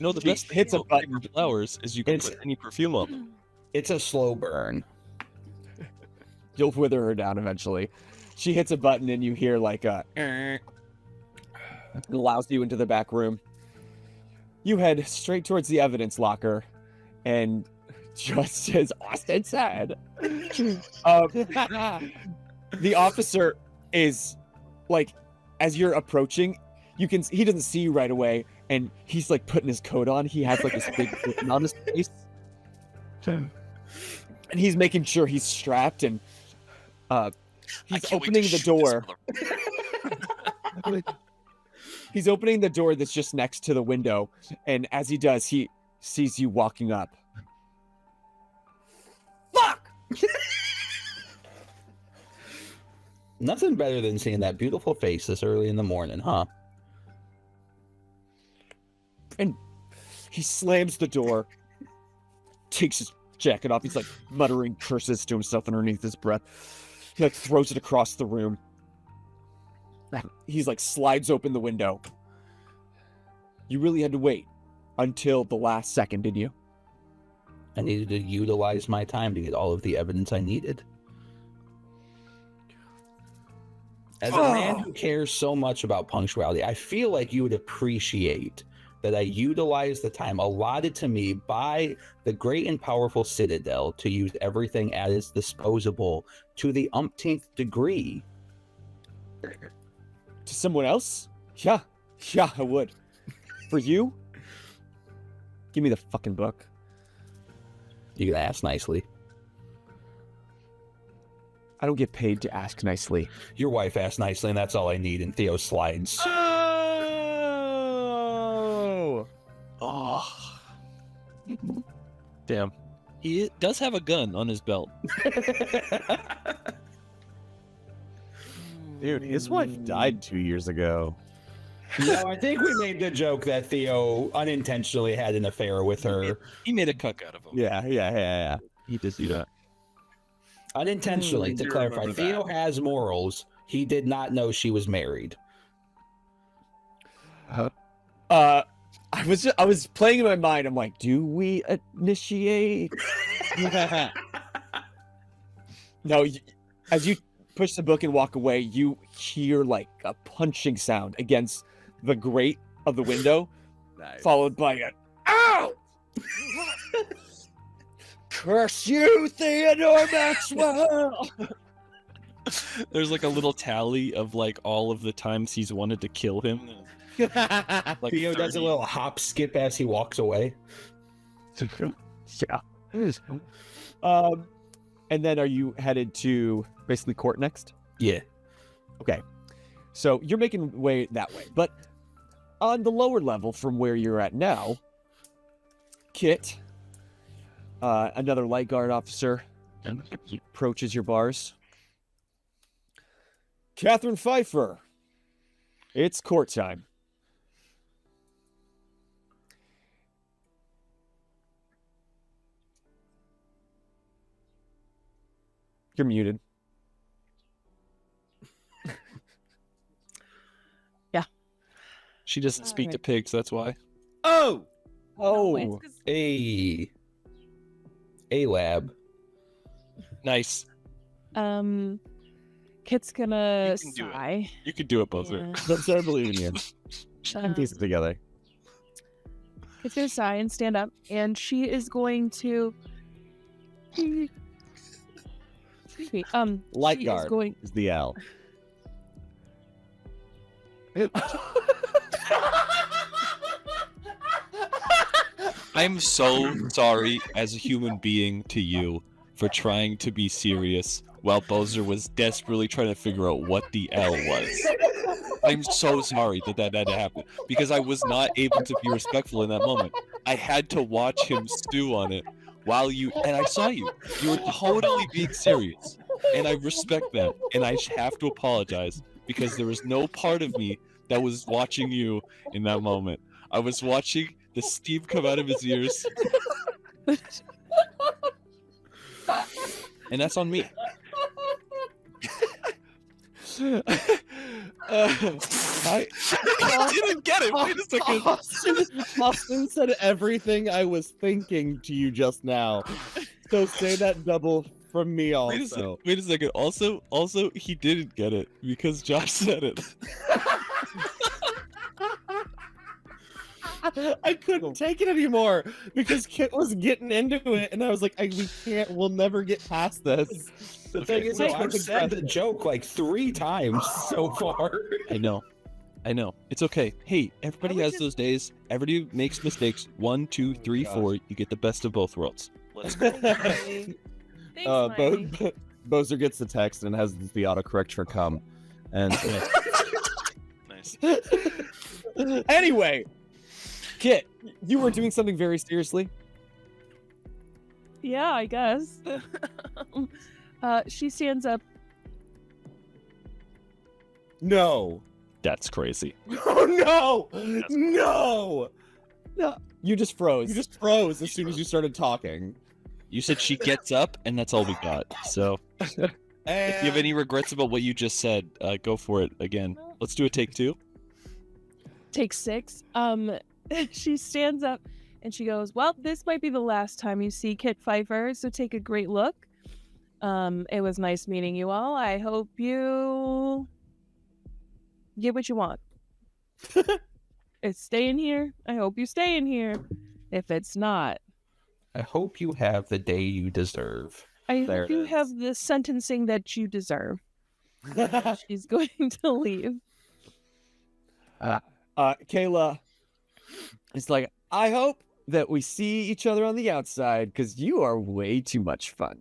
know the She best thing hits a about button. paper flowers is you can It's- put any perfume on. It's a slow burn. You'll wither her down eventually. She hits a button and you hear like a allows you into the back room. You head straight towards the evidence locker, and just as Austin said, the officer is like, as you're approaching, he doesn't see you right away, and he's like putting his coat on. He has like this big button on his face, and he's making sure he's strapped, and he's opening the door. He's opening the door that's just next to the window, and as he does, he sees you walking up. Fuck! Nothing better than seeing that beautiful face this early in the morning, huh? And he slams the door, takes his jacket off. He's like muttering curses to himself underneath his breath. He like throws it across the room. He's like slides open the window. You really had to wait until the last second, did you? I needed to utilize my time to get all of the evidence I needed. As a man who cares so much about punctuality, I feel like you would appreciate that I utilize the time allotted to me by the great and powerful Citadel to use everything at its disposal to the umpteenth degree. To someone else? Yeah, I would. For you? Give me the fucking book. You can ask nicely. I don't get paid to ask nicely. Your wife asked nicely, and that's all I need. And Theo slides. Oh. Damn. He does have a gun on his belt. Dude, his wife died 2 years ago. No, I think we made the joke that Theo unintentionally had an affair with her. He made a cuck out of him. Yeah. He did do that. Unintentionally, to do clarify. remember Theo that. has morals. He did not know she was married. I was playing in my mind. I'm like, do we initiate? No, as you push the book and walk away, you hear like a punching sound against the grate of the window, followed by an "Ow!" Curse you, Theodore Maxwell! There's like a little tally of like all of the times he's wanted to kill him. Like Theo does a 30. little hop skip as he walks away. Yeah. And then are you headed to basically court next? Yeah. Okay. So you're making way that way. But on the lower level from where you're at now, Kit, another light guard officer, approaches your bars. Catherine Pfeiffer, it's court time. You're muted. She doesn't speak to pigs, that's why. Oh! Oh, A lab. Nice. Kit's gonna You can do it. sigh. You could do it both ways. Let's start believing you. And piece it together. Kit's gonna sigh and stand up, and she is going to. Excuse me. Light she guard is going. is the L. I'm so sorry as a human being to you for trying to be serious while Bowser was desperately trying to figure out what the L was. I'm so sorry that had to happen because I was not able to be respectful in that moment. I had to watch him stew on it while and I saw you. You were totally being serious, and I respect that, and I have to apologize because there was no part of me that was watching you in that moment. I was watching the steam come out of his ears. And that's on me. I didn't get it. Wait a second. Austin said everything I was thinking to you just now. So say that double from me also. Wait a second. Also, he didn't get it because Josh said it. I couldn't take it anymore because Kit was getting into it, and I was like, we'll never get past this. The thing is, I've said the joke like 3 times so far. I know. It's okay. Hey, everybody has those days. Everybody makes mistakes. 1, 2, 3, 4. You get the best of both worlds. Let's go. Thanks, Mikey. Bowser gets the text and has the autocorrect for come. And Nice. anyway, Kit, you were doing something very seriously. Yeah, I guess. She stands up. no. That's crazy. Oh no! No! No, you just froze. You just froze as soon as you started talking. You said she gets up, and that's all we got. So, if you have any regrets about what you just said, go for it again. Let's do a take 2. Take 6. She stands up and she goes, well, this might be the last time you see Kit Pfeiffer, so take a great look. It was nice meeting you all. I hope you Get what you want. It's staying here. I hope you stay in here. If it's not, I hope you have the day you deserve. I There hope it you is. have the sentencing that you deserve. She's going to leave. Kayla is like, I hope that we see each other on the outside because you are way too much fun.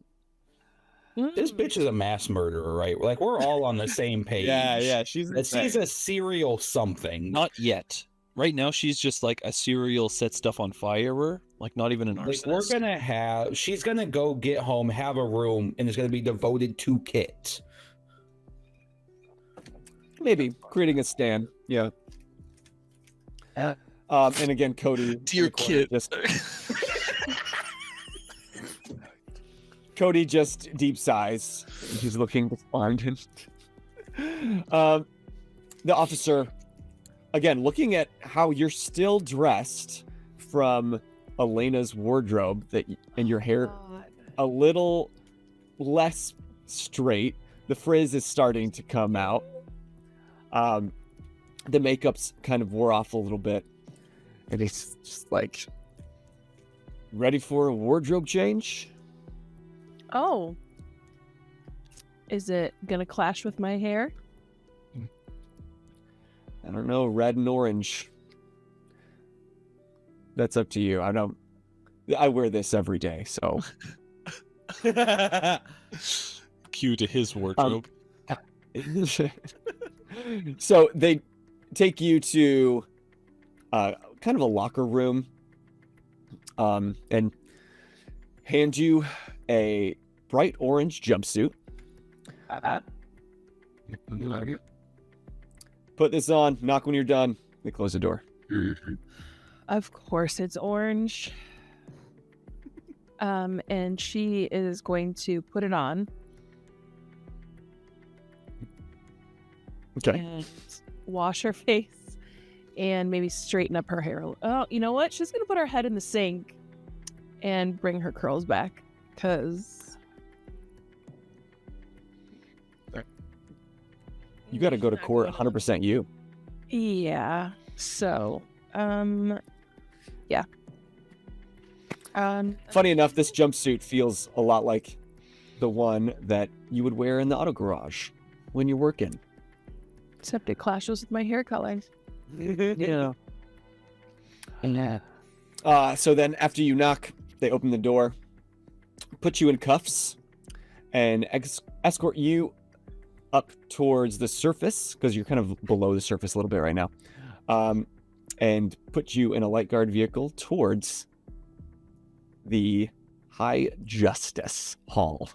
This bitch is a mass murderer, right? Like, we're all on the same page. Yeah, she's That she's insane. a serial something. Not yet. Right now, she's just like a serial set stuff on fire. Like not even an Like, arsonist. she's gonna go get home, have a room, and it's gonna be devoted to Kit. Maybe creating a stand. Yeah. And again, Cody. in Dear the corner Kit. just- Cody just deep sighs. He's looking despondent. The officer, again, looking at how you're still dressed from Elena's wardrobe, and your hair a little less straight. The frizz is starting to come out. The makeup's kind of wore off a little bit, and he's just like, ready for a wardrobe change? Oh. Is it gonna clash with my hair? I don't know, red and orange. That's up to you. I wear this every day, so. Cue to his wardrobe. So they take you to kind of a locker room, and hand you a bright orange jumpsuit. Put this on, knock when you're done. They close the door. Of course it's orange. And she is going to put it on. Okay. And wash her face and maybe straighten up her hair. Oh, you know what? She's going to put her head in the sink and bring her curls back. Because You got to go to court 100% you. yeah. So, yeah. Funny enough, this jumpsuit feels a lot like the one that you would wear in the auto garage when you're working. Except it clashes with my hair colors. Yeah. So then after you knock, they open the door, put you in cuffs, and escort you up towards the surface, because you're kind of below the surface a little bit right now, and put you in a light guard vehicle towards the High Justice Hall.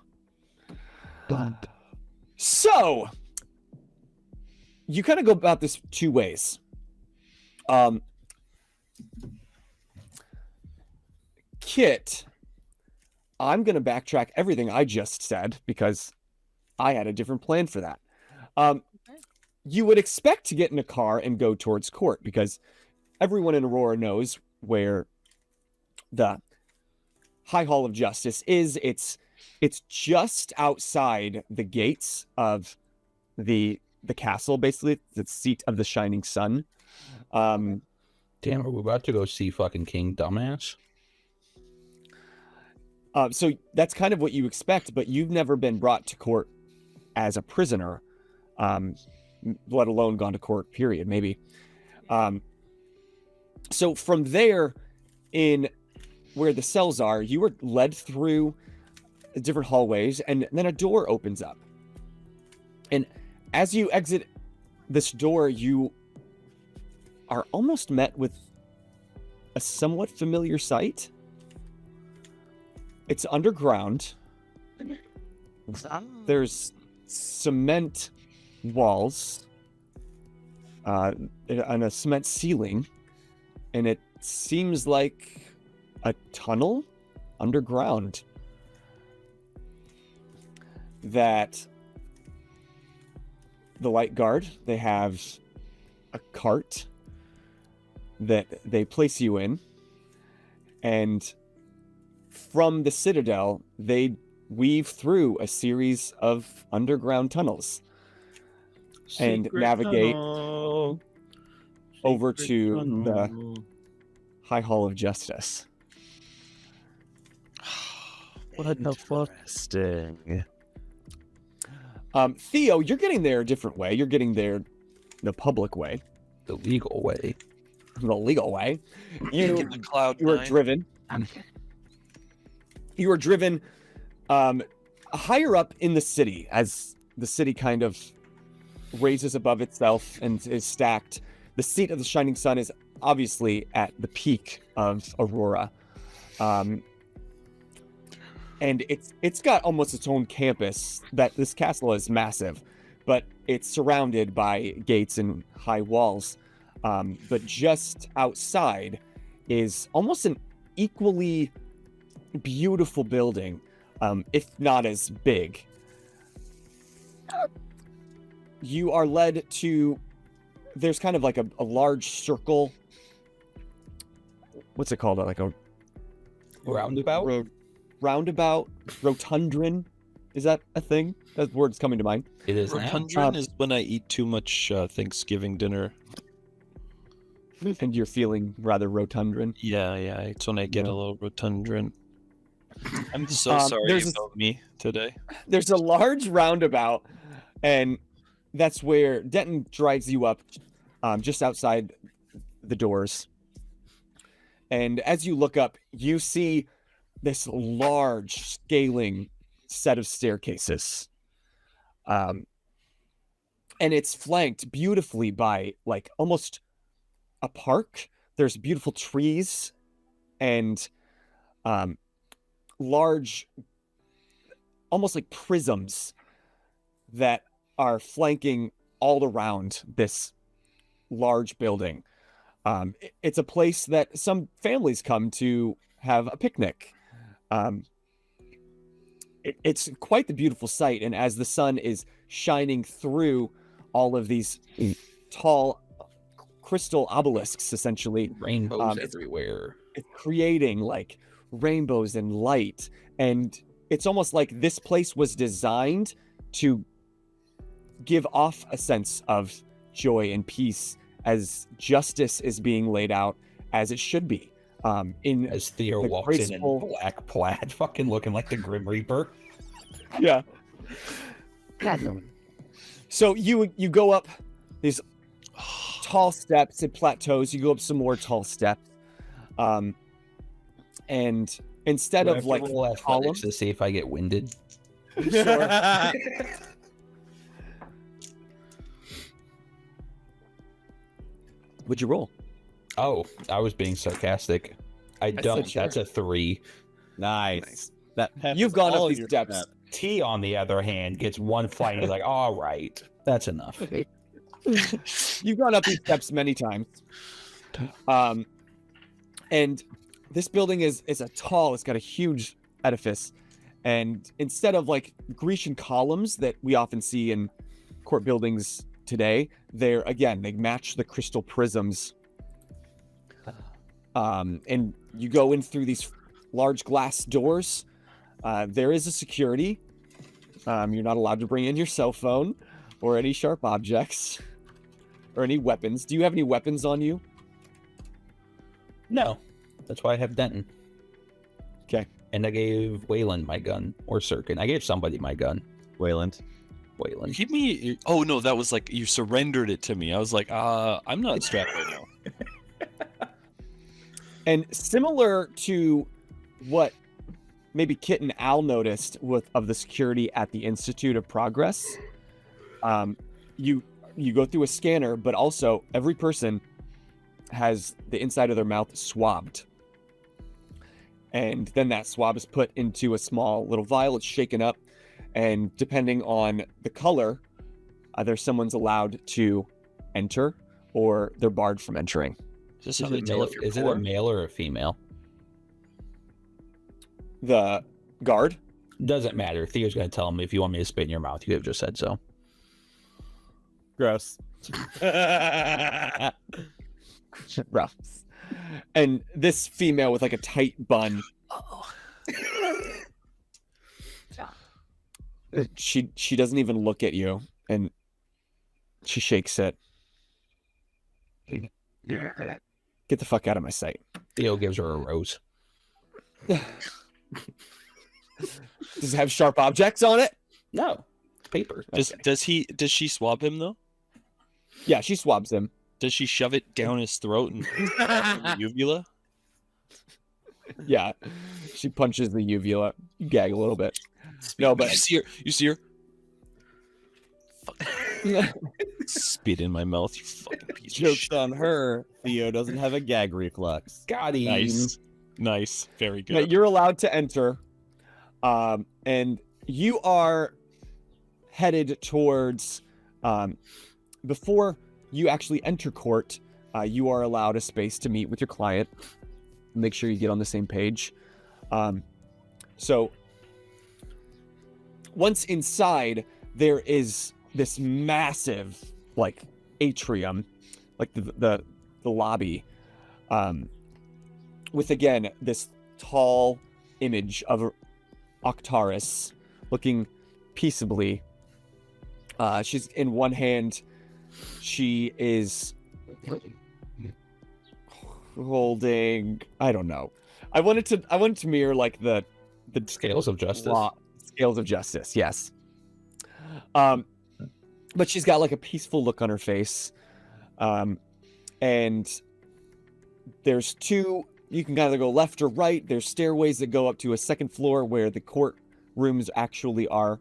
So, you kind of go about this two ways. Kit, I'm going to backtrack everything I just said because I had a different plan for that. You would expect to get in a car and go towards court because everyone in Aurora knows where the High Hall of Justice is. It's just outside the gates of the castle, basically. The seat of the Shining Sun. Damn, are we about to go see fucking King Dumbass? So that's kind of what you expect, but you've never been brought to court as a prisoner, let alone gone to court, period, maybe. So from there, in where the cells are, you were led through different hallways, and then a door opens up. And as you exit this door, you are almost met with a somewhat familiar sight. It's underground. There's cement walls and a cement ceiling, and it seems like a tunnel underground that the light guard, they have a cart that they place you in, and from the Citadel, they weave through a series of underground tunnels. and navigate over to the High Hall of Justice. What a Interesting. Theo, you're getting there a different way. You're getting there the public way, The legal way. the legal way. You Get the cloud you were nine. driven. You were driven higher up in the city as the city kind of raises above itself and is stacked. The seat of the shining sun is obviously at the peak of Aurora. And it's got almost its own campus. That this castle is massive, but it's surrounded by gates and high walls. But just outside is almost an equally beautiful building, if not as big. You are led to, there's kind of like a large circle. What's it called? Like a Roundabout? roundabout, rotundron. Is that a thing? That word's coming to mind. It is now. Rotundron is when I eat too much Thanksgiving dinner. And you're feeling rather rotundron. Yeah, it's when I get Yeah. a little rotundron. I'm so Um, sorry there's about me today. There's a large roundabout, and that's where Denton drives you up, just outside the doors. And as you look up, you see this large scaling set of staircases. And it's flanked beautifully by like almost a park. There's beautiful trees and large, almost like prisms that are flanking all around this large building. It's a place that some families come to have a picnic. It's quite the beautiful sight, and as the sun is shining through all of these tall crystal obelisks, essentially, Rainbows it's everywhere. creating like rainbows and light, and it's almost like this place was designed to give off a sense of joy and peace as justice is being laid out as it should be. In As Theo the walks graceful- in black plaid, fucking looking like the Grim Reaper. yeah. So you go up these tall steps and plateaus. You go up some more tall steps, and instead Do I of have to like roll athletics columns, to see if I get winded. would you roll? Oh, I was being sarcastic. I don't. sure. That's a 3. Nice. That You've gone up these steps. T, on the other hand, gets one flight and he's like, all right, that's enough. You've gone up these steps many times. And this building is a tall, it's got a huge edifice. And instead of like Grecian columns that we often see in court buildings today, they match the crystal prisms. And you go in through these large glass doors. There is a security. You're not allowed to bring in your cell phone or any sharp objects or any weapons. Do you have any weapons on you? No, that's why I have Denton. Okay. And I gave Wayland my gun, or Sirkin. I gave somebody my gun. Wayland. Wayland. Give me. Oh no, that was like you surrendered it to me. I was like, I'm not strapped right now. And similar to what maybe Kit and Al noticed of the security at the Institute of Progress, you go through a scanner, but also every person has the inside of their mouth swabbed. And then that swab is put into a small little vial. It's shaken up, and depending on the color, either someone's allowed to enter or they're barred from entering. Is this how they tell if you're Is it poor? a male or a female? The guard? Doesn't matter. Theo's going to tell him, if you want me to spit in your mouth, you have just said so. Gross. Rough. And this female with like a tight bun. She doesn't even look at you, and She shakes it. Get the fuck out of my sight. Theo gives her a rose. Does it have sharp objects on it? No, paper. Does she swab him though? Yeah, she swabs him. Does she shove it down his throat and the uvula? Yeah, she punches the uvula. You gag a little bit. No, but you see her. Spit in my mouth, you fucking piece of Jokes shit. on her. Theo doesn't have a gag reflex. Got him. Nice, very yeah, good. you're allowed to enter, and you are headed towards. Before you actually enter court, you are allowed a space to meet with your client. Make sure you get on the same page. So once inside, there is this massive like atrium, like the lobby, with again this tall image of Octaris looking peaceably. She's in one hand, she is holding, I don't know. I wanted to mirror like the Scales of justice. Scales of justice, yes. But she's got like a peaceful look on her face. And there's two, you can either go left or right. There's stairways that go up to a second floor where the court rooms actually are.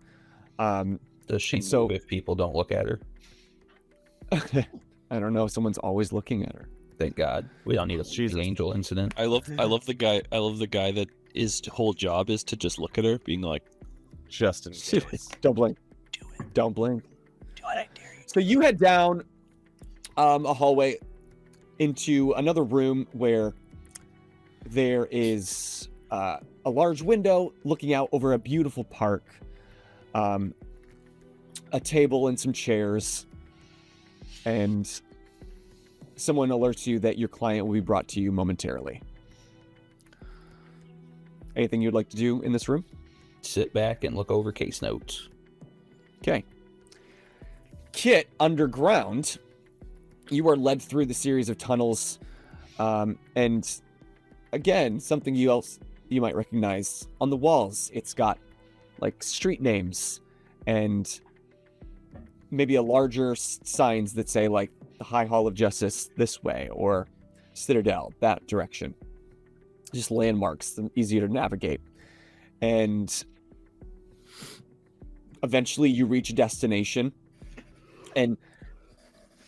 Does she so- move if people don't look at her? I don't know. Someone's always looking at her. Thank God. We don't need a Jesus. angel incident. I love the guy that his whole job is to just look at her, being like, Just in case. Don't blink. Do it. Don't blink. Do it, I dare you. So you head down a hallway into another room where there is a large window looking out over a beautiful park, a table and some chairs, and someone alerts you that your client will be brought to you momentarily. Anything you'd like to do in this room? Sit back and look over case notes. Okay. Kit, underground, you are led through the series of tunnels, and again, something you might recognize on the walls. It's got like street names and maybe a larger signs that say like the High Hall of Justice this way or Citadel that direction. Just landmarks, easier to navigate. And eventually you reach a destination, and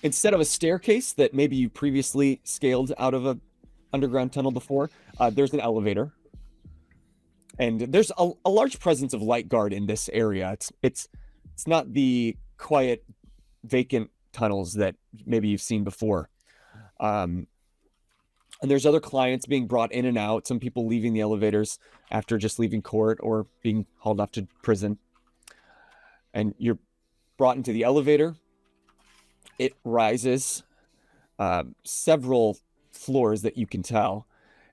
instead of a staircase that maybe you previously scaled out of a underground tunnel before, there's an elevator, and there's a large presence of light guard in this area. It's not the quiet, vacant tunnels that maybe you've seen before. And there's other clients being brought in and out. Some people leaving the elevators after just leaving court or being hauled off to prison. And you're brought into the elevator. It rises several floors that you can tell.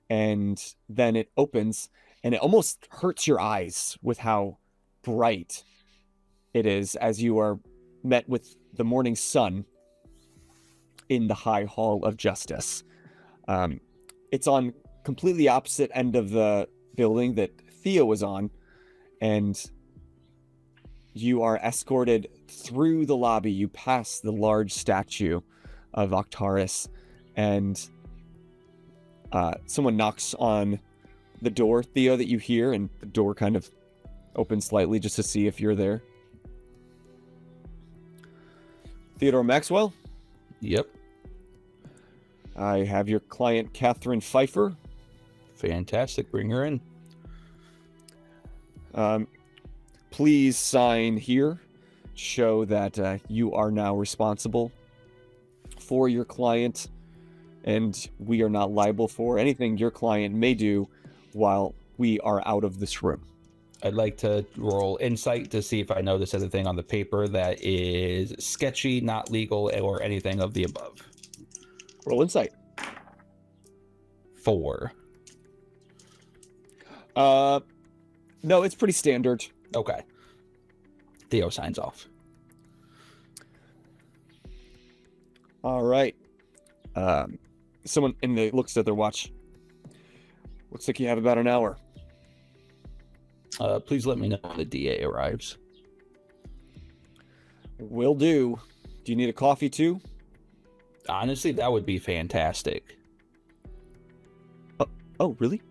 And then it opens, and it almost hurts your eyes with how bright it is as you are met with the morning sun in the High Hall of Justice. It's on completely opposite end of the building that Theo was on, and you are escorted through the lobby. You pass the large statue of Octaris, and someone knocks on the door, Theo, that you hear, and the door kind of opens slightly just to see if you're there. Theodore Maxwell? Yep. I have your client, Catherine Pfeiffer. Fantastic. Bring her in. Please sign here. Show that you are now responsible for your client, and we are not liable for anything your client may do while we are out of this room. I'd like to roll insight to see if I notice anything on the paper that is sketchy, not legal, or anything of the above. Roll insight. 4. No, it's pretty standard. Okay. Theo signs off. All right. Someone looks at their watch. Looks like you have about an hour. Please let me know when the DA arrives. Will do. Do you need a coffee too? Honestly, that would be fantastic. Oh, really?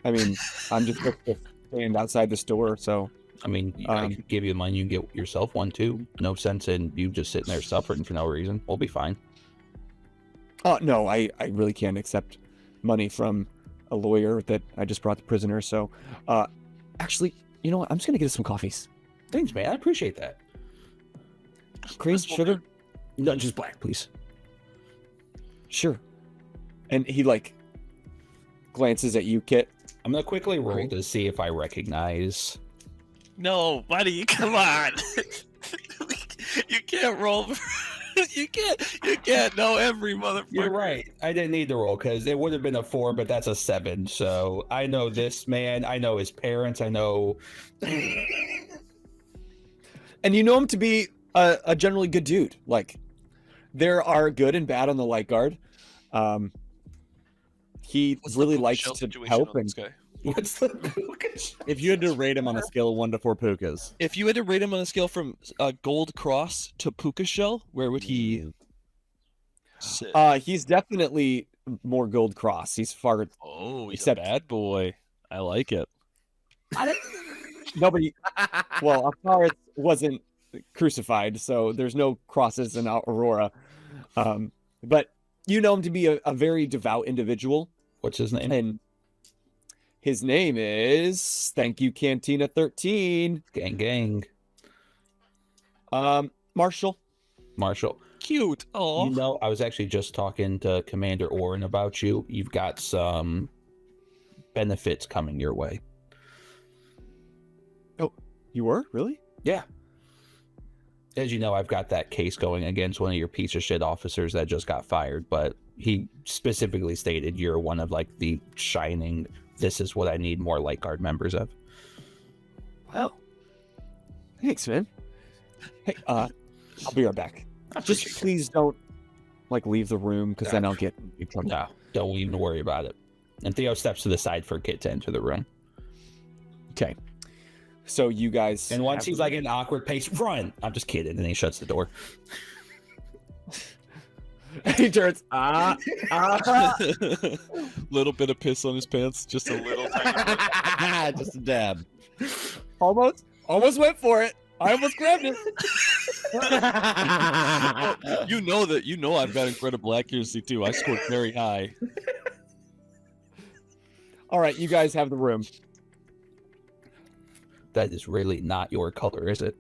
I mean, I'm just supposed to stand outside the store, so. I mean, I could give you the money, you can get yourself one too. No sense in you just sitting there suffering for no reason. We'll be fine. Oh, no, I really can't accept money from a lawyer that I just brought the prisoner, so. Actually, you know what? I'm just gonna get us some coffees. Thanks, man. I appreciate that. Cream, sugar? No, just black, please. Sure. And he, glances at you, Kit. I'm gonna quickly roll to see if I recognize. No, buddy, come on. You can't roll. You can't know every motherfucker. You're right. I didn't need to roll because it would have been a 4, but that's a 7. So I know this man. I know his parents. I know. And you know him to be a generally good dude. There are good and bad on the light guard. He What's really the likes shell to situation help on and this guy? What's the If you had to rate him on a scale of 1 to 4 pukas, If you had to rate him on a scale from gold cross to puka shell, where would he sit? he's definitely more gold cross. He's far. Oh, he's except- a bad boy. I like it. Nobody. Well, Akaris wasn't crucified, so there's no crosses in Aurora. But you know him to be a very devout individual. What's his name? And his name is, thank you, Cantina 13. Gang, gang. Marshall. Marshall. Cute. Oh, You know, I was actually just talking to Commander Oren about you. You've got some benefits coming your way. You were? Really? Yeah. As you know, I've got that case going against one of your piece of shit officers that just got fired, but he specifically stated you're one of the shining, this is what I need more light guard members of. Well, thanks, man. Hey, I'll be right back. Just please don't leave the room because then I'll get in trouble. No, don't even worry about it. And Theo steps to the side for Kit to enter the room. Okay. So you guys. And once he's in an awkward pace, run! I'm just kidding. And he shuts the door. he turns. Little bit of piss on his pants, just a little tiny bit. just a dab. Almost went for it. I almost grabbed it. You know I've got incredible accuracy too. I scored very high. All right, you guys have the room. That is really not your color, is it?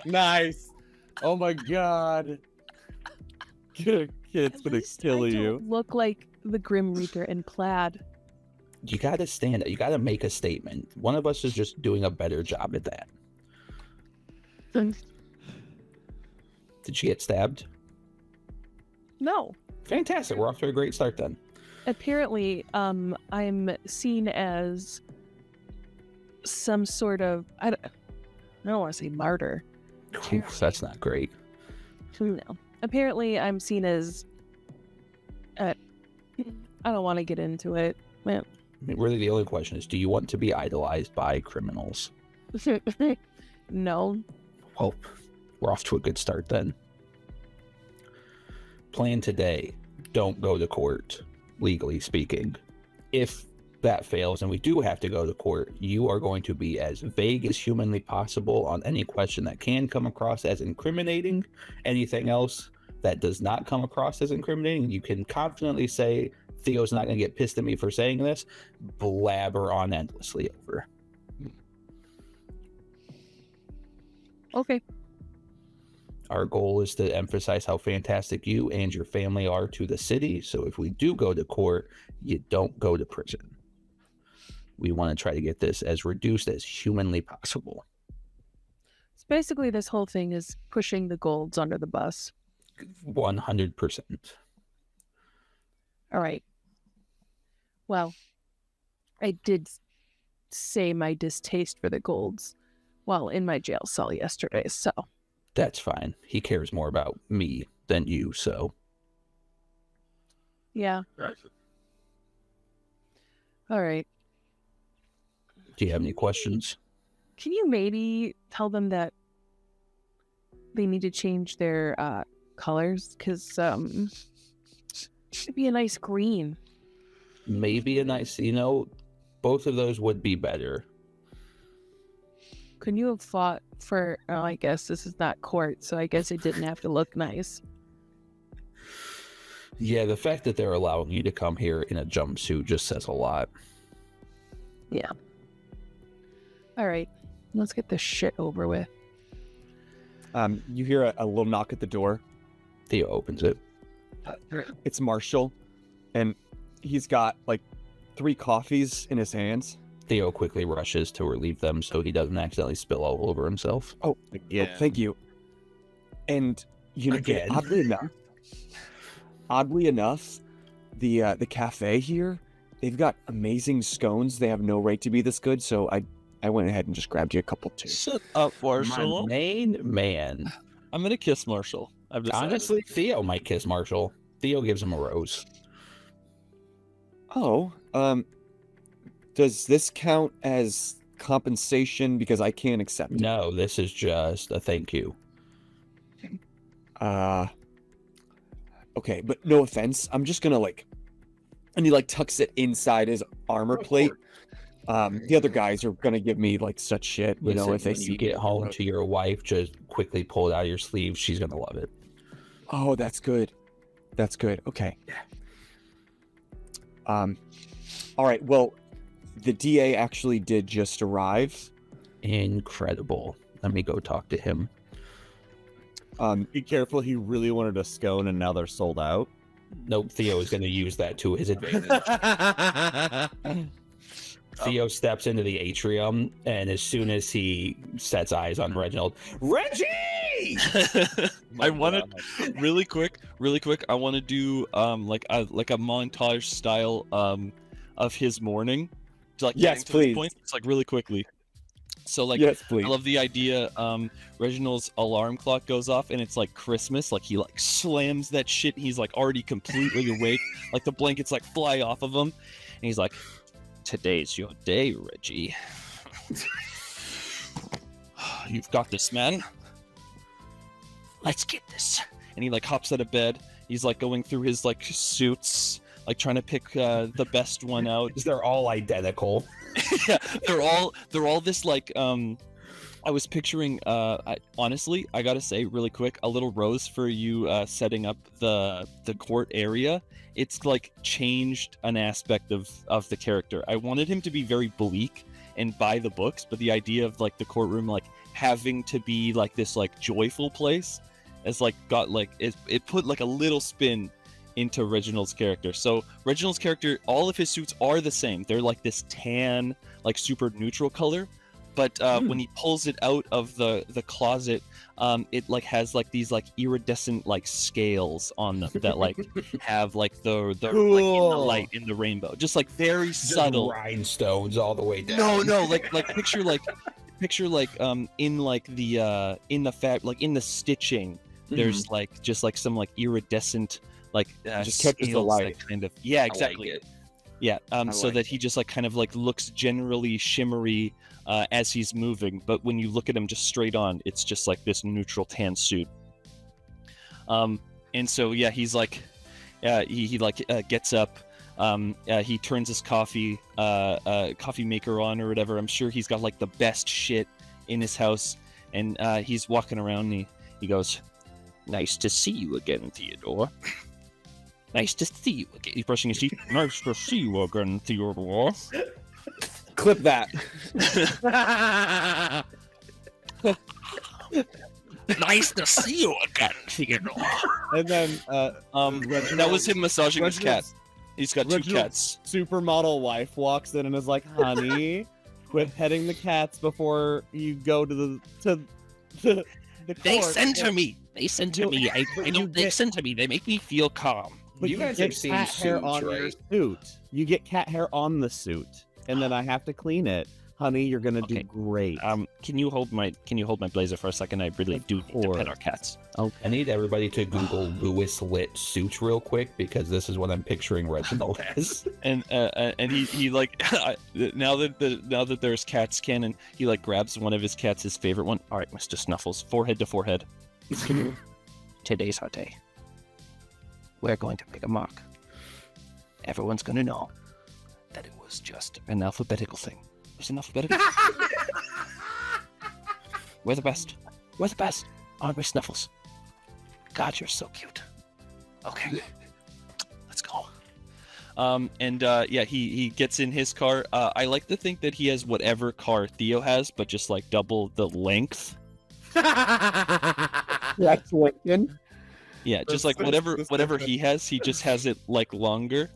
Nice. Oh my god. Kit's gonna kill I you. don't look like the Grim Reaper in plaid. You gotta stand up. You gotta make a statement. One of us is just doing a better job at that. Did she get stabbed? No. Fantastic. We're off to a great start then. Apparently, I'm seen as some sort of I don't want to say martyr. Oof, that's not great. No. Apparently, I'm seen as I don't want to get into it. Man. I mean, really, the only question is, do you want to be idolized by criminals? No. Well, we're off to a good start then. Plan today. Don't go to court, legally speaking. If that fails and we do have to go to court, you are going to be as vague as humanly possible on any question that can come across as incriminating. Anything else that does not come across as incriminating, you can confidently say, Theo's not going to get pissed at me for saying this. Blabber on endlessly over. Okay. Our goal is to emphasize how fantastic you and your family are to the city. So if we do go to court, you don't go to prison. We want to try to get this as reduced as humanly possible. So basically, this whole thing is pushing the golds under the bus. 100%. All right. Well, I did say my distaste for the golds, well, in my jail cell yesterday, so. That's fine. He cares more about me than you, so. Yeah. All right. Do you have any questions? Can you maybe tell them that they need to change their colors? Because it'd be a nice green. Maybe a nice, both of those would be better. Couldn't you have fought for, I guess this is not court, so I guess it didn't have to look nice. Yeah, the fact that they're allowing you to come here in a jumpsuit just says a lot. Yeah. All right. Let's get this shit over with. You hear a little knock at the door. Theo opens it. It's Marshall, and he's got like 3 coffees in his hands. Theo quickly rushes to relieve them so he doesn't accidentally spill all over himself. Oh, thank you. And Again. oddly enough, the cafe here, they've got amazing scones. They have no right to be this good, so I went ahead and just grabbed you a couple too. Shut up, My Marshall. main man. I'm gonna kiss Marshall. I've decided. Honestly, Theo might kiss Marshall. Theo gives him a rose. Oh, does this count as compensation because I can't accept it? No, this is just a thank you. Okay, but no offense. I'm just gonna and he tucks it inside his armor plate. The other guys are gonna give me such shit, Listen, if they when see you get home to your wife, just quickly pull it out of your sleeve. She's gonna love it. Oh, that's good. That's good. Okay. All right. Well, the DA actually did just arrive. Incredible. Let me go talk to him. Be careful, he really wanted a scone and now they're sold out. Nope, Theo is going to use that to his advantage. Theo steps into the atrium, and as soon as he sets eyes on Reginald, Reggie! I wanted really quick. I want to do like a montage style of his morning. To, yes, getting to please. this point. It's really quickly. So yes, please. I love the idea. Reginald's alarm clock goes off, and it's Christmas. He slams that shit. He's already completely awake. The blankets fly off of him, and he's like, "Today's your day, Reggie. You've got this, man. Let's get this." And he hops out of bed. He's going through his suits, trying to pick the best one out. They're all identical. Yeah, they're all this I was picturing honestly, I gotta say really quick, a little rose for you setting up the court area. It's changed an aspect of the character. I wanted him to be very bleak and by the books, but the idea of the courtroom having to be this joyful place has got it put a little spin into Reginald's character. So Reginald's character, all of his suits are the same. They're this tan, super neutral color. But when he pulls it out of the closet, it has these iridescent scales on them that have the Cool. in the light in the rainbow, just very subtle. Just rhinestones all the way down. No, picture in the in the stitching. There's just some iridescent just catches the scales light. that kind of exactly. I like it. Yeah, I so like that he just kind of looks generally shimmery as he's moving, but when you look at him just straight on, it's just this neutral tan suit. And so yeah, he's he gets up, he turns his coffee maker on or whatever. I'm sure he's got the best shit in his house, and he's walking around and he goes, "Nice to see you again, Theodore." Nice to see you again. He's brushing his teeth. Nice to see you again, Theodore. Clip that. Nice to see you again, Theodore. And then That was him massaging his cat. He's got two cats. Supermodel wife walks in and is like, "Honey, quit petting the cats before you go to the They court." center me. They center me. I don't. They center me. They make me feel calm. But You guys get have seen cat hair Suits, on your right? suit. You get cat hair on the suit, and then I have to clean it. honey. You're gonna do Okay. great. Can you hold my blazer for a second? I really do need to pet our cats. I need everybody to Google Lewis lit suit real quick because this is what I'm picturing Reginald as. And he like now that there's cats canon, he like grabs one of his cats, his favorite one. All right, Mr. Snuffles, forehead to forehead. Today's our day. We're going to make a mark. Everyone's going to know that it was just an alphabetical thing. It was an alphabetical. We're the best. We're the best. Aren't we, Snuffles? God, you're so cute. Okay. Let's go. Yeah, he gets in his car. I like to think that he has whatever car Theo has, but just like double the length. That's Lincoln. Yeah, just like whatever he has, he just has it like longer.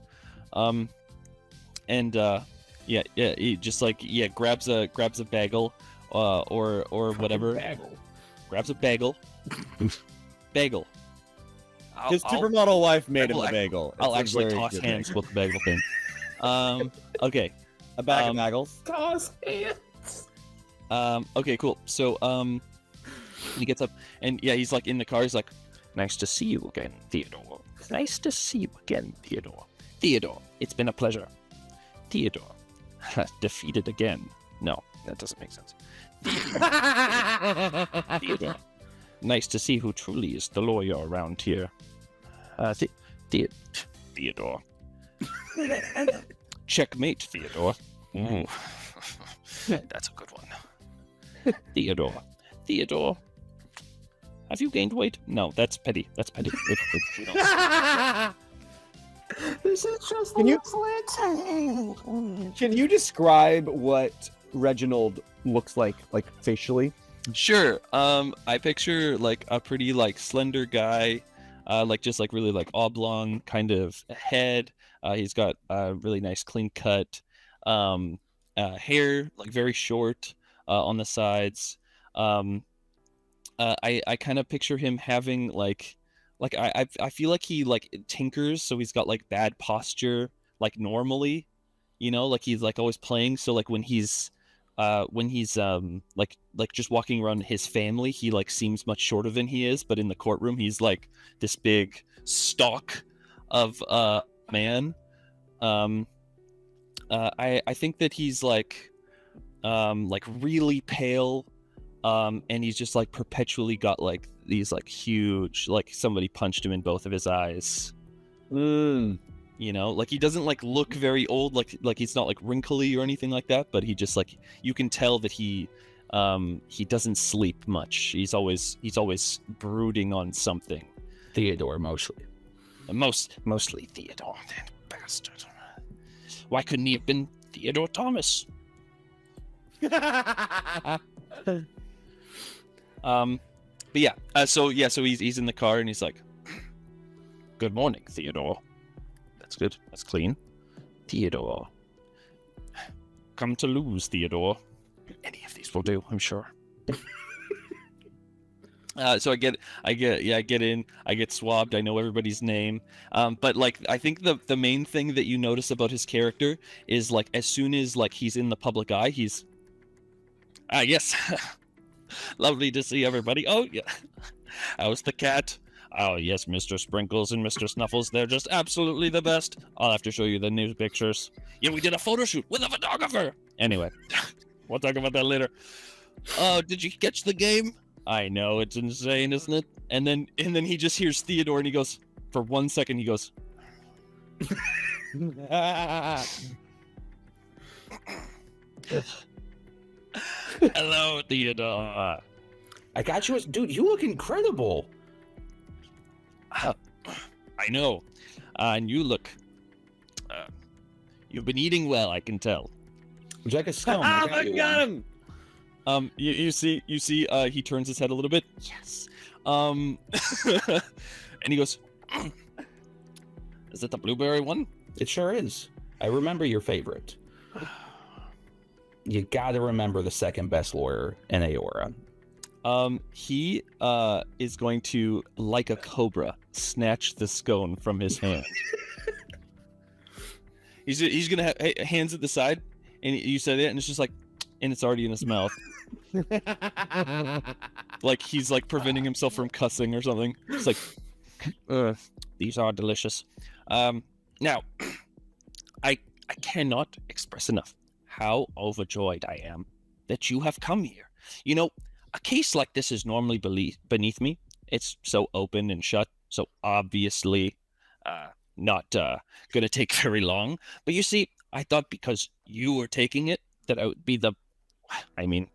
He just like grabs a bagel, or whatever. Bagel. Grabs a bagel. Bagel. His supermodel wife made him I'll- a bagel. I'll It's a actually very toss good hands bagel. with the bagel thing. Okay. A bag of bagels. Toss hands. Okay, cool. So, he gets up and he's like in the car. He's like, Nice to see you again, Theodore. Nice to see you again, Theodore. Theodore, it's been a pleasure. Theodore, defeated again. No, that doesn't make sense. Theodore, nice to see who truly is the lawyer around here. Theodore. checkmate, Theodore. Ooh. That's a good one. Theodore. Have you gained weight? No, that's petty. We don't- This is just Can you describe what Reginald looks like facially? Sure. I picture like a pretty like slender guy, like just like really like oblong kind of head. He's got a really nice clean cut, hair like very short on the sides. I kind of picture him having like I feel like he like tinkers, so he's got like bad posture like normally, like he's like always playing. So like when he's like just walking around his family, he like seems much shorter than he is, but in the courtroom he's like this big stalk of man. I think that he's like really pale, and he's just like perpetually got like these like huge, like somebody punched him in both of his eyes. Like he doesn't like look very old, like he's not like wrinkly or anything like that, but he just like, you can tell that he doesn't sleep much. He's always brooding on something. Theodore, mostly. Mostly Theodore, that bastard. Why couldn't he have been Theodore Thomas? So he's in the car and he's like, Good morning, Theodore. That's good. That's clean. Theodore. Come to lose, Theodore. Any of these will do, I'm sure. so I get in, I get swabbed, I know everybody's name. But like, I think the main thing that you notice about his character is like, as soon as like he's in the public eye, he's, yes. Lovely to see everybody. Oh, yeah. How's the cat? Oh, yes, Mr. Sprinkles and Mr. Snuffles. They're just absolutely the best. I'll have to show you the new pictures. Yeah, we did a photo shoot with a photographer. Anyway, we'll talk about that later. Oh, did you catch the game? I know, it's insane, isn't it? And then he just hears Theodore and he goes, for 1 second, he goes, Hello, Theodore. I got you. Dude, you look incredible. I know. And you look... you've been eating well, I can tell. Would you like a scone? I got you one. him! You see, he turns his head a little bit. Yes. And he goes, Is it the blueberry one? It sure is. I remember your favorite. You gotta remember the second best lawyer in Aora. He is going to, like a cobra, snatch the scone from his hand. he's gonna have hands at the side, and you said it, and it's just like, and it's already in his mouth. Like he's like preventing himself from cussing or something. It's like, these are delicious. Now, I cannot express enough how overjoyed I am that you have come here. You know, a case like this is normally beneath me. It's so open and shut, so obviously not going to take very long. But you see, I thought because you were taking it, that I would be I mean,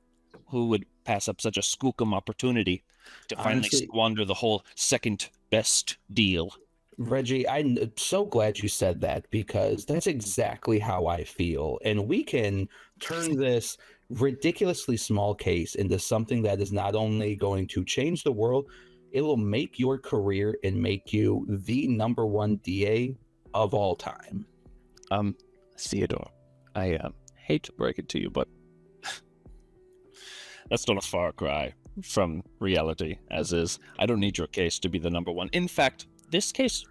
who would pass up such a skookum opportunity to finally Honestly, squander the whole second best deal? Reggie, I'm so glad you said that because that's exactly how I feel. And we can turn this ridiculously small case into something that is not only going to change the world, it will make your career and make you the #1 DA of all time. Theodore, I hate to break it to you, but that's not a far cry from reality, as is. I don't need your case to be the #1. In fact, this case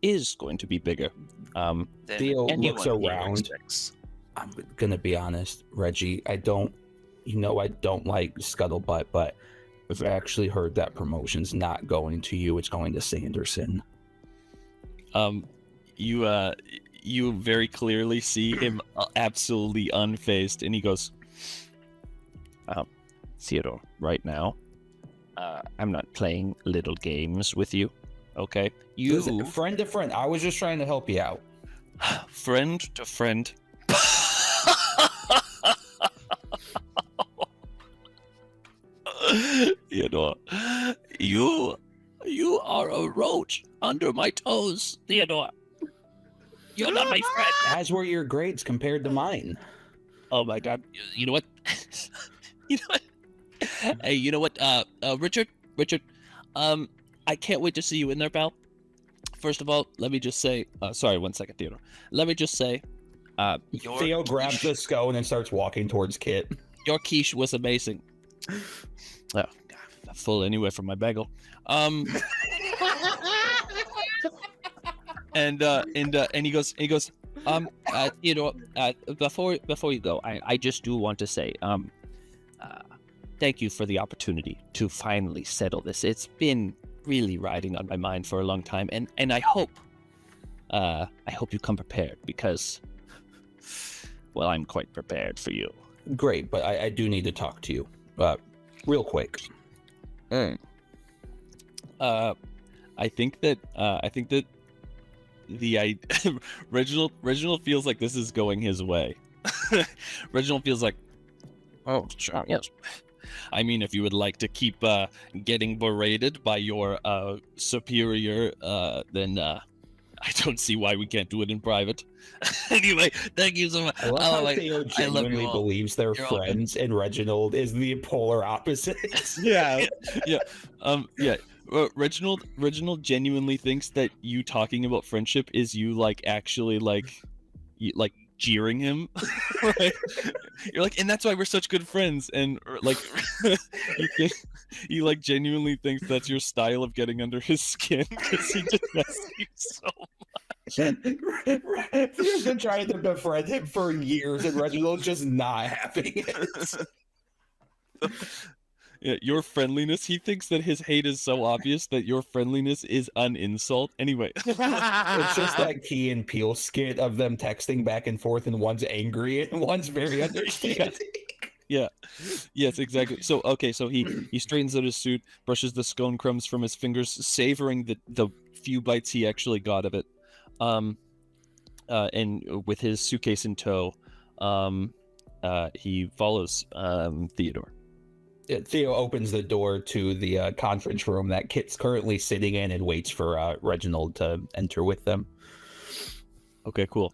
is going to be bigger. Theo looks anyone here around. expects. I'm gonna be honest, Reggie. I don't like scuttlebutt, but I've actually heard that promotion's not going to you; it's going to Sanderson. You very clearly see him absolutely unfazed, and he goes, Theodore, right now, I'm not playing little games with you, okay? Listen, friend to friend. I was just trying to help you out. Friend to friend. Theodore, you are a roach under my toes, Theodore. You're not my friend. As were your grades compared to mine. Oh my god. You know what? You know what? Hey, you know what? Richard, I can't wait to see you in there, pal. First of all, let me just say, sorry, 1 second, Theodore. Let me just say, Theo grabs the scone and starts walking towards Kit. your quiche was amazing. Oh, God, full anyway from my bagel. And he goes, Theodore, before you go, I just do want to say, thank you for the opportunity to finally settle this. It's been really riding on my mind for a long time, and I hope you come prepared because, well, I'm quite prepared for you. Great, but I do need to talk to you, real quick. I think that the Reginald feels like this is going his way. Reginald feels like, oh, sure, yes. I mean, if you would like to keep getting berated by your superior, then I don't see why we can't do it in private. Anyway, thank you so much. I love how Theo genuinely all. believes they're You're all good. friends, and Reginald is the polar opposite. Yeah. Reginald genuinely thinks that you talking about friendship is you like actually like jeering him, right? You're like, and that's why we're such good friends, and like he like genuinely thinks that's your style of getting under his skin because he just messes you so Theo's been trying to befriend him for years, and Reginald's just not having it. Yeah, your friendliness. He thinks that his hate is so obvious that your friendliness is an insult. Anyway, It's just that Key and Peele skit of them texting back and forth, and one's angry and one's very understanding. yeah, yes, exactly. So okay, so he straightens out his suit, brushes the scone crumbs from his fingers, savoring the few bites he actually got of it, and with his suitcase in tow, he follows Theodore. Theo opens the door to the conference room that Kit's currently sitting in and waits for Reginald to enter with them. Okay, cool.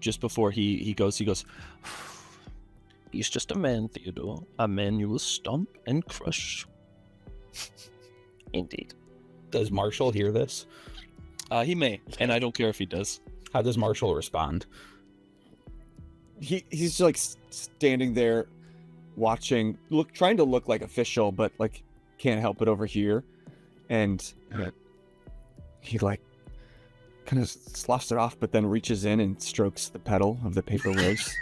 Just before he goes, he's just a man, Theodore. A man you will stomp and crush. Indeed. Does Marshall hear this? He may, and I don't care if he does. How does Marshall respond? He's like standing there watching, trying to look like official, but like can't help but overhear. And he like, kind of sloughs it off, but then reaches in and strokes the petal of the paper rose.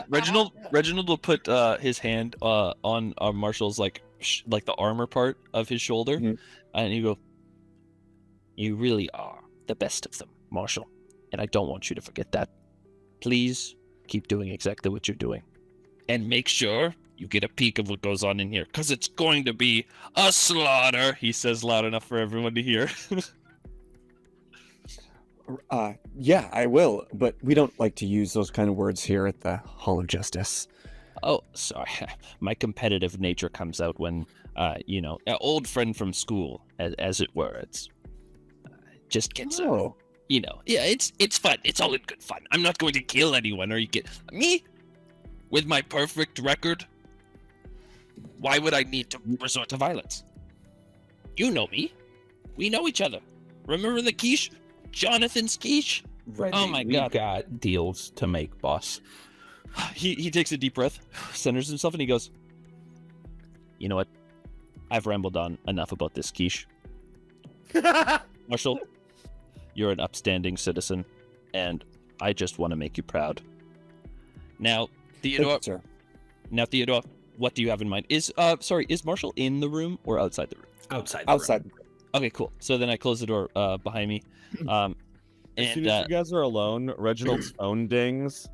Reginald will put his hand on Marshall's like the armor part of his shoulder, and you go, "You really are the best of them, Marshall, and I don't want you to forget that. Please keep doing exactly what you're doing, and make sure you get a peek of what goes on in here, because it's going to be a slaughter," he says loud enough for everyone to hear. Yeah, I will, but we don't like to use those kind of words here at the Hall of Justice. Oh, sorry. My competitive nature comes out when, an old friend from school, as it were. It's just gets, yeah, it's fun. It's all in good fun. I'm not going to kill anyone, or you get me with my perfect record. Why would I need to resort to violence? You know me. We know each other. Remember the quiche? Jonathan's quiche? Reggie, Oh my God. we've got deals to make, boss. He takes a deep breath, centers himself, and he goes, "You know what? I've rambled on enough about this quiche. Marshall, you're an upstanding citizen, and I just want to make you proud. Now, Theodore. Thank you, sir. Now, Theodore, what do you have in mind? Is Marshall in the room or outside the room? Outside. Outside. Okay, cool. So then I close the door behind me. As soon as you guys are alone, Reginald's phone dings,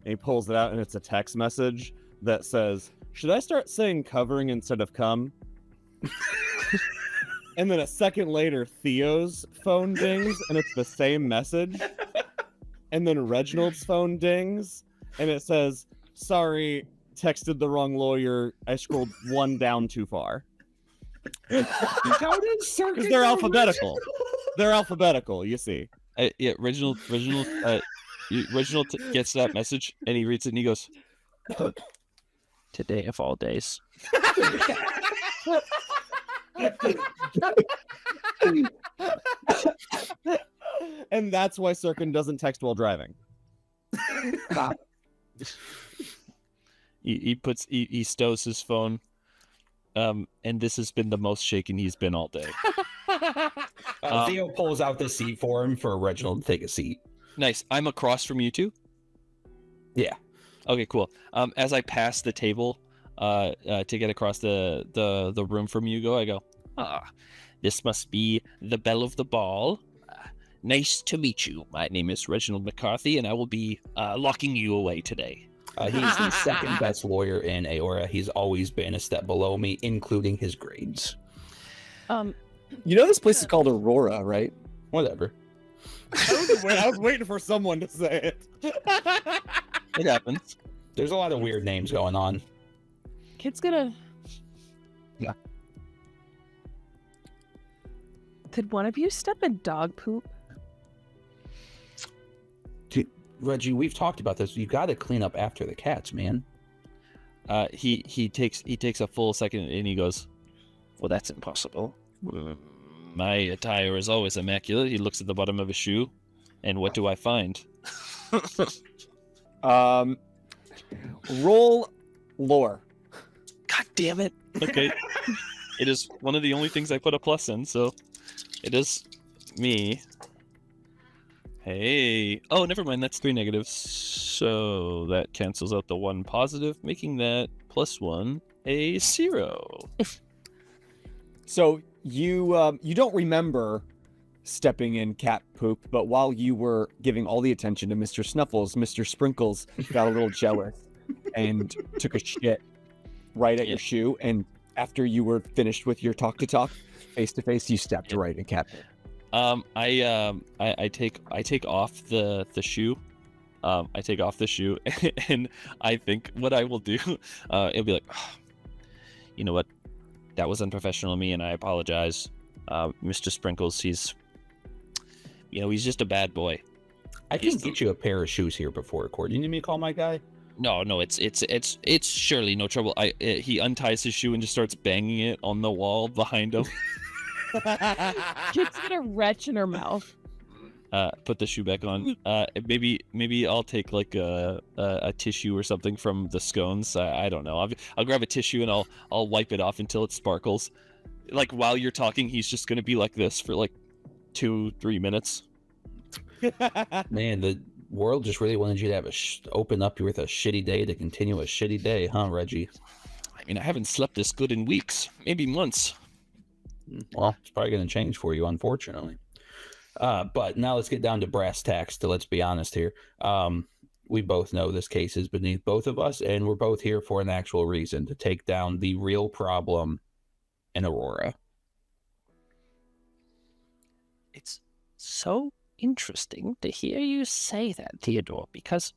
and he pulls it out, and it's a text message that says, "Should I start saying covering instead of come?" And then a second later, Theo's phone dings, and it's the same message. And then Reginald's phone dings, and it says, "Sorry, texted the wrong lawyer. I scrolled one down too far." Because they're alphabetical. They're alphabetical, you see. Reginald gets that message, and he reads it, and he goes, "Today of all days." And that's why Sirkin doesn't text while driving. He stows his phone, and this has been the most shaken he's been all day. Theo pulls out the seat for him for Reginald to take a seat. Nice. I'm across from you two? Yeah. Okay, cool. As I pass the table to get across the room from you, I go, This must be the belle of the ball. Nice to meet you. My name is Reginald McCarthy, and I will be locking you away today. He's the second best lawyer in Aora. He's always been a step below me, including his grades. You know this place is called Aurora, right? Whatever. I was waiting for someone to say it. it happens. There's a lot of weird names going on. Kid's gonna. Yeah. Could one of you step in dog poop? Reggie, we've talked about this. You got to clean up after the cats, man. He takes a full second, and he goes, Well, that's impossible. My attire is always immaculate. He looks at the bottom of his shoe, and what do I find? Roll lore. God damn it. Okay. It is one of the only things I put a plus in, so it is me. Hey. Oh, never mind. That's 3 negatives. So that cancels out the 1 positive, making that +1 a 0. So you don't remember stepping in cat poop, but while you were giving all the attention to Mr. Snuffles, Mr. Sprinkles got a little jealous and took a shit right at your shoe. And after you were finished with your talk to talk, face to face, you stepped right in cat poop. I take off the shoe. I take off the shoe, and I think what I will do, it'll be like, you know what, that was unprofessional of me, and I apologize. Mr. Sprinkles, he's just a bad boy. I can get you a pair of shoes here before record. You need me to call my guy? No, it's surely no trouble. He unties his shoe and just starts banging it on the wall behind him. Kid's gonna retch in her mouth. Put the shoe back on. Maybe I'll take like a tissue or something from the scones. I don't know. I'll grab a tissue and I'll wipe it off until it sparkles. Like while you're talking, he's just gonna be like this for like 2-3 minutes. Man, the world just really wanted you to have open up with a shitty day to continue a shitty day, huh, Reggie? I mean, I haven't slept this good in weeks, maybe months. Well, it's probably going to change for you, unfortunately. But now let's get down to brass tacks. Let's be honest here. We both know this case is beneath both of us, and we're both here for an actual reason, to take down the real problem in Aurora. It's so interesting to hear you say that, Theodore, because,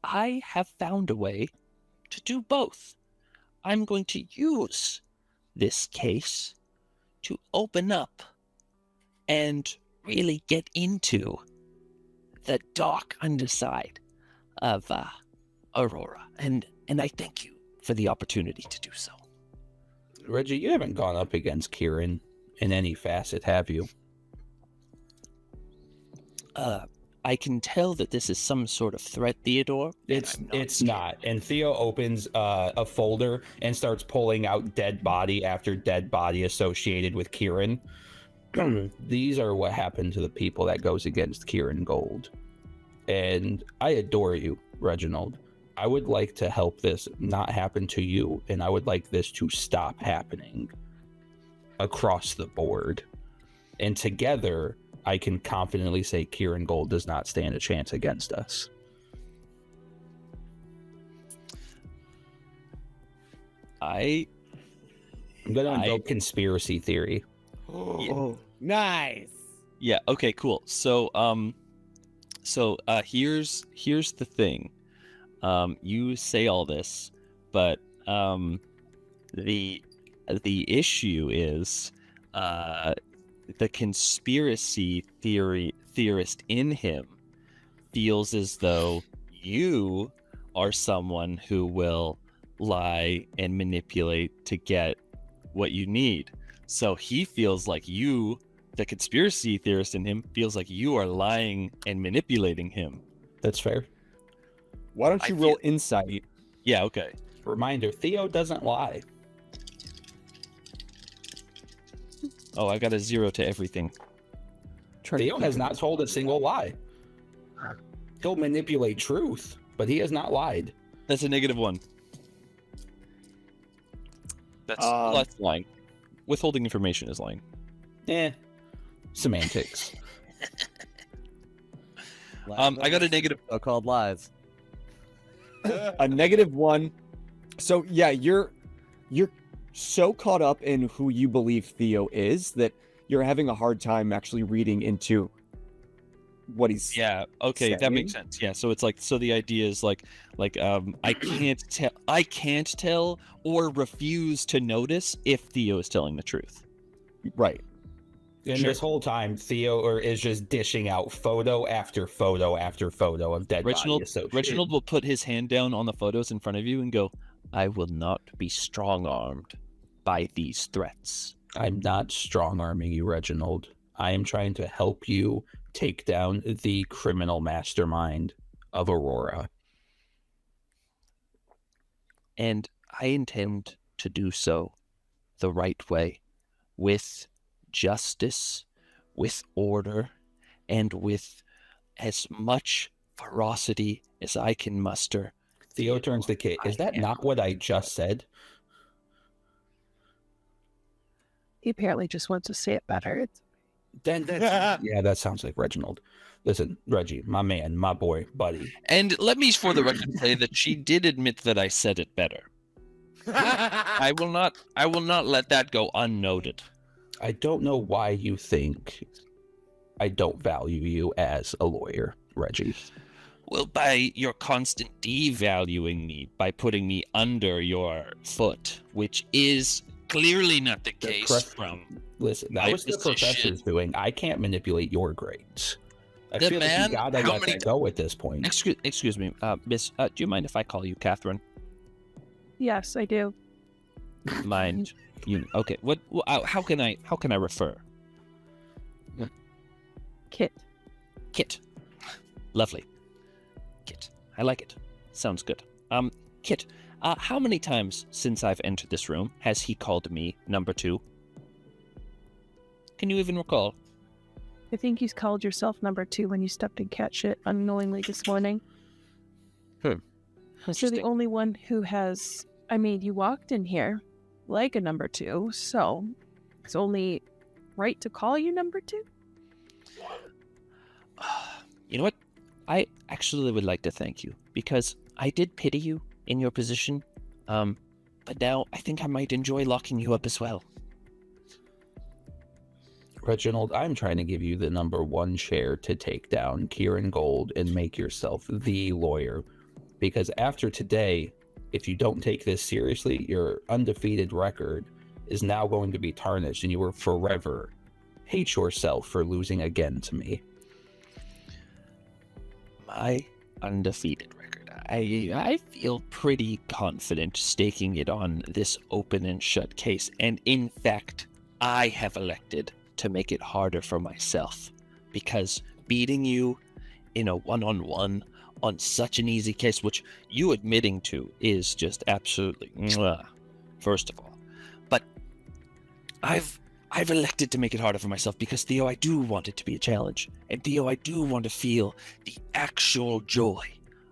I have found a way to do both. I'm going to use this case to open up and really get into the dark underside of Aurora. And I thank you for the opportunity to do so. Reggie, you haven't gone up against Kieran in any facet, have you? I can tell that this is some sort of threat, Theodore. It's not. And Theo opens a folder and starts pulling out dead body after dead body associated with Kieran. These are what happened to the people that goes against Kieran Gold. And I adore you, Reginald. I would like to help this not happen to you, and I would like this to stop happening across the board. And together, I can confidently say Kieran Gold does not stand a chance against us. I'm going to invoke conspiracy theory. Oh, nice. Yeah. Okay. Cool. So, here's the thing. You say all this, but the issue is the conspiracy theorist in him feels as though you are someone who will lie and manipulate to get what you need. So he feels like you, the conspiracy theorist in him, feels like you are lying and manipulating him. That's fair. Why don't you roll insight? Yeah, okay. Reminder, Theo doesn't lie. Oh, I got a 0 to everything. Theo has not told a single lie. He'll manipulate truth, but he has not lied. That's a -1. That's lying. Withholding information is lying. Semantics. I got a negative. Called lies. A -1. So yeah, you're so caught up in who you believe Theo is that you're having a hard time actually reading into what he's Yeah. Okay, that saying. makes sense. Yeah. So it's like, so the idea is like I can't tell or refuse to notice if Theo is telling the truth. Right. And Sure. this whole time, Theo is just dishing out photo after photo after photo of dead body associated. Reginald will put his hand down on the photos in front of you and go, "I will not be strong-armed by these threats." I'm not strong-arming you, Reginald. I am trying to help you take down the criminal mastermind of Aurora. And I intend to do so the right way, with justice, with order, and with as much ferocity as I can muster. Theo turns to Kit. Is that not what I just said? He apparently just wants to say it better. Then that's yeah, that sounds like Reginald. Listen, Reggie, my man, my boy, buddy. And let me, for the record, say that she did admit that I said it better. I will not let that go unnoted. I don't know why you think I don't value you as a lawyer, Reggie. Well, by your constant devaluing me, by putting me under your foot, which is clearly not the case from... Listen, that my was the position. professor's doing. I can't manipulate your grades. I The feel man- like you gotta how let many that go at this point. Excuse me, Miss. Do you mind if I call you Catherine? Yes, I do. Mind you? Okay. What? How can I refer? Kit. Kit. Lovely. Kit. I like it. Sounds good. Kit. How many times since I've entered this room has he called me number 2? Can you even recall? I think you called yourself number 2 when you stepped in cat shit unknowingly this morning. So you're the only one who has... I mean, you walked in here like a number 2, so it's only right to call you number 2? You know what? I actually would like to thank you, because I did pity you in your position, but now I think I might enjoy locking you up as well. Reginald, I'm trying to give you the number 1 chair to take down Kieran Gold and make yourself the lawyer. Because after today, if you don't take this seriously, your undefeated record is now going to be tarnished and you will forever hate yourself for losing again to me. My undefeated record. I feel pretty confident staking it on this open and shut case. And in fact, I have elected to make it harder for myself, because beating you in a one-on-one on such an easy case, which you admitting to is just absolutely mwah, first of all. But I've elected to make it harder for myself because, Theo, I do want it to be a challenge. And Theo, I do want to feel the actual joy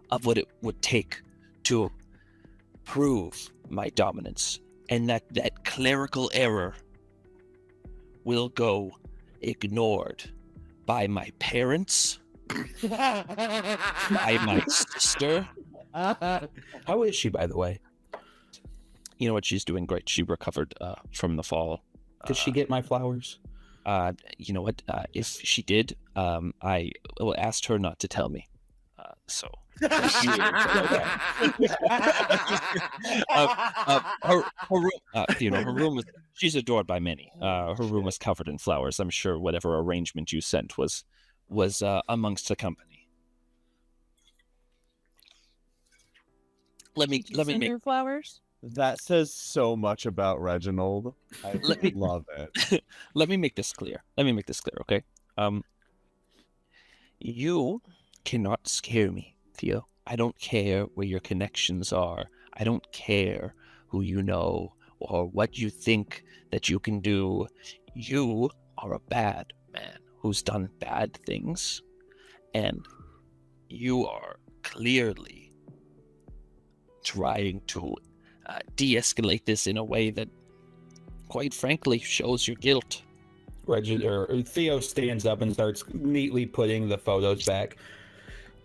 of what it would take to prove my dominance. And that clerical error will go ignored by my parents, by my sister. How is she, by the way? You know what? She's doing great. She recovered from the fall. Did she get my flowers? You know what? If she did, I asked her not to tell me. So. Her room, her room was. She's adored by many. Her room was covered in flowers. I'm sure whatever arrangement you sent was amongst the company. Let me make her flowers. That says so much about Reginald. I love it. Let me make this clear. Okay? You cannot scare me, Theo. I don't care where your connections are. I don't care who you know or what you think that you can do. You are a bad man who's done bad things, and you are clearly trying to de-escalate this in a way that, quite frankly, shows your guilt. Theo stands up and starts neatly putting the photos back.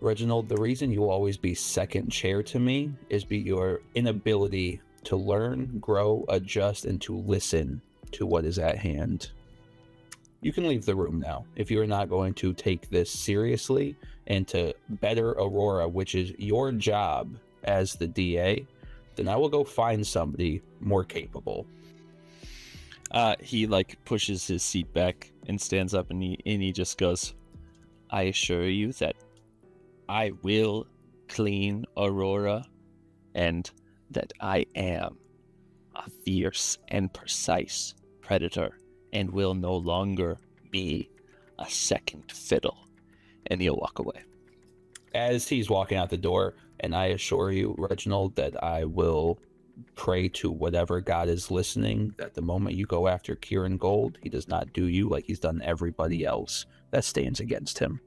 Reginald, the reason you will always be second chair to me is your inability to learn, grow, adjust, and to listen to what is at hand. You can leave the room now if you are not going to take this seriously and to better Aurora, which is your job as the DA. Then I will go find somebody more capable. He pushes his seat back and stands up, and he just goes, I assure you that I will clean Aurora, and that I am a fierce and precise predator and will no longer be a second fiddle. And he'll walk away. As he's walking out the door, and I assure you, Reginald, that I will pray to whatever God is listening, that the moment you go after Kieran Gold, he does not do you like he's done everybody else that stands against him.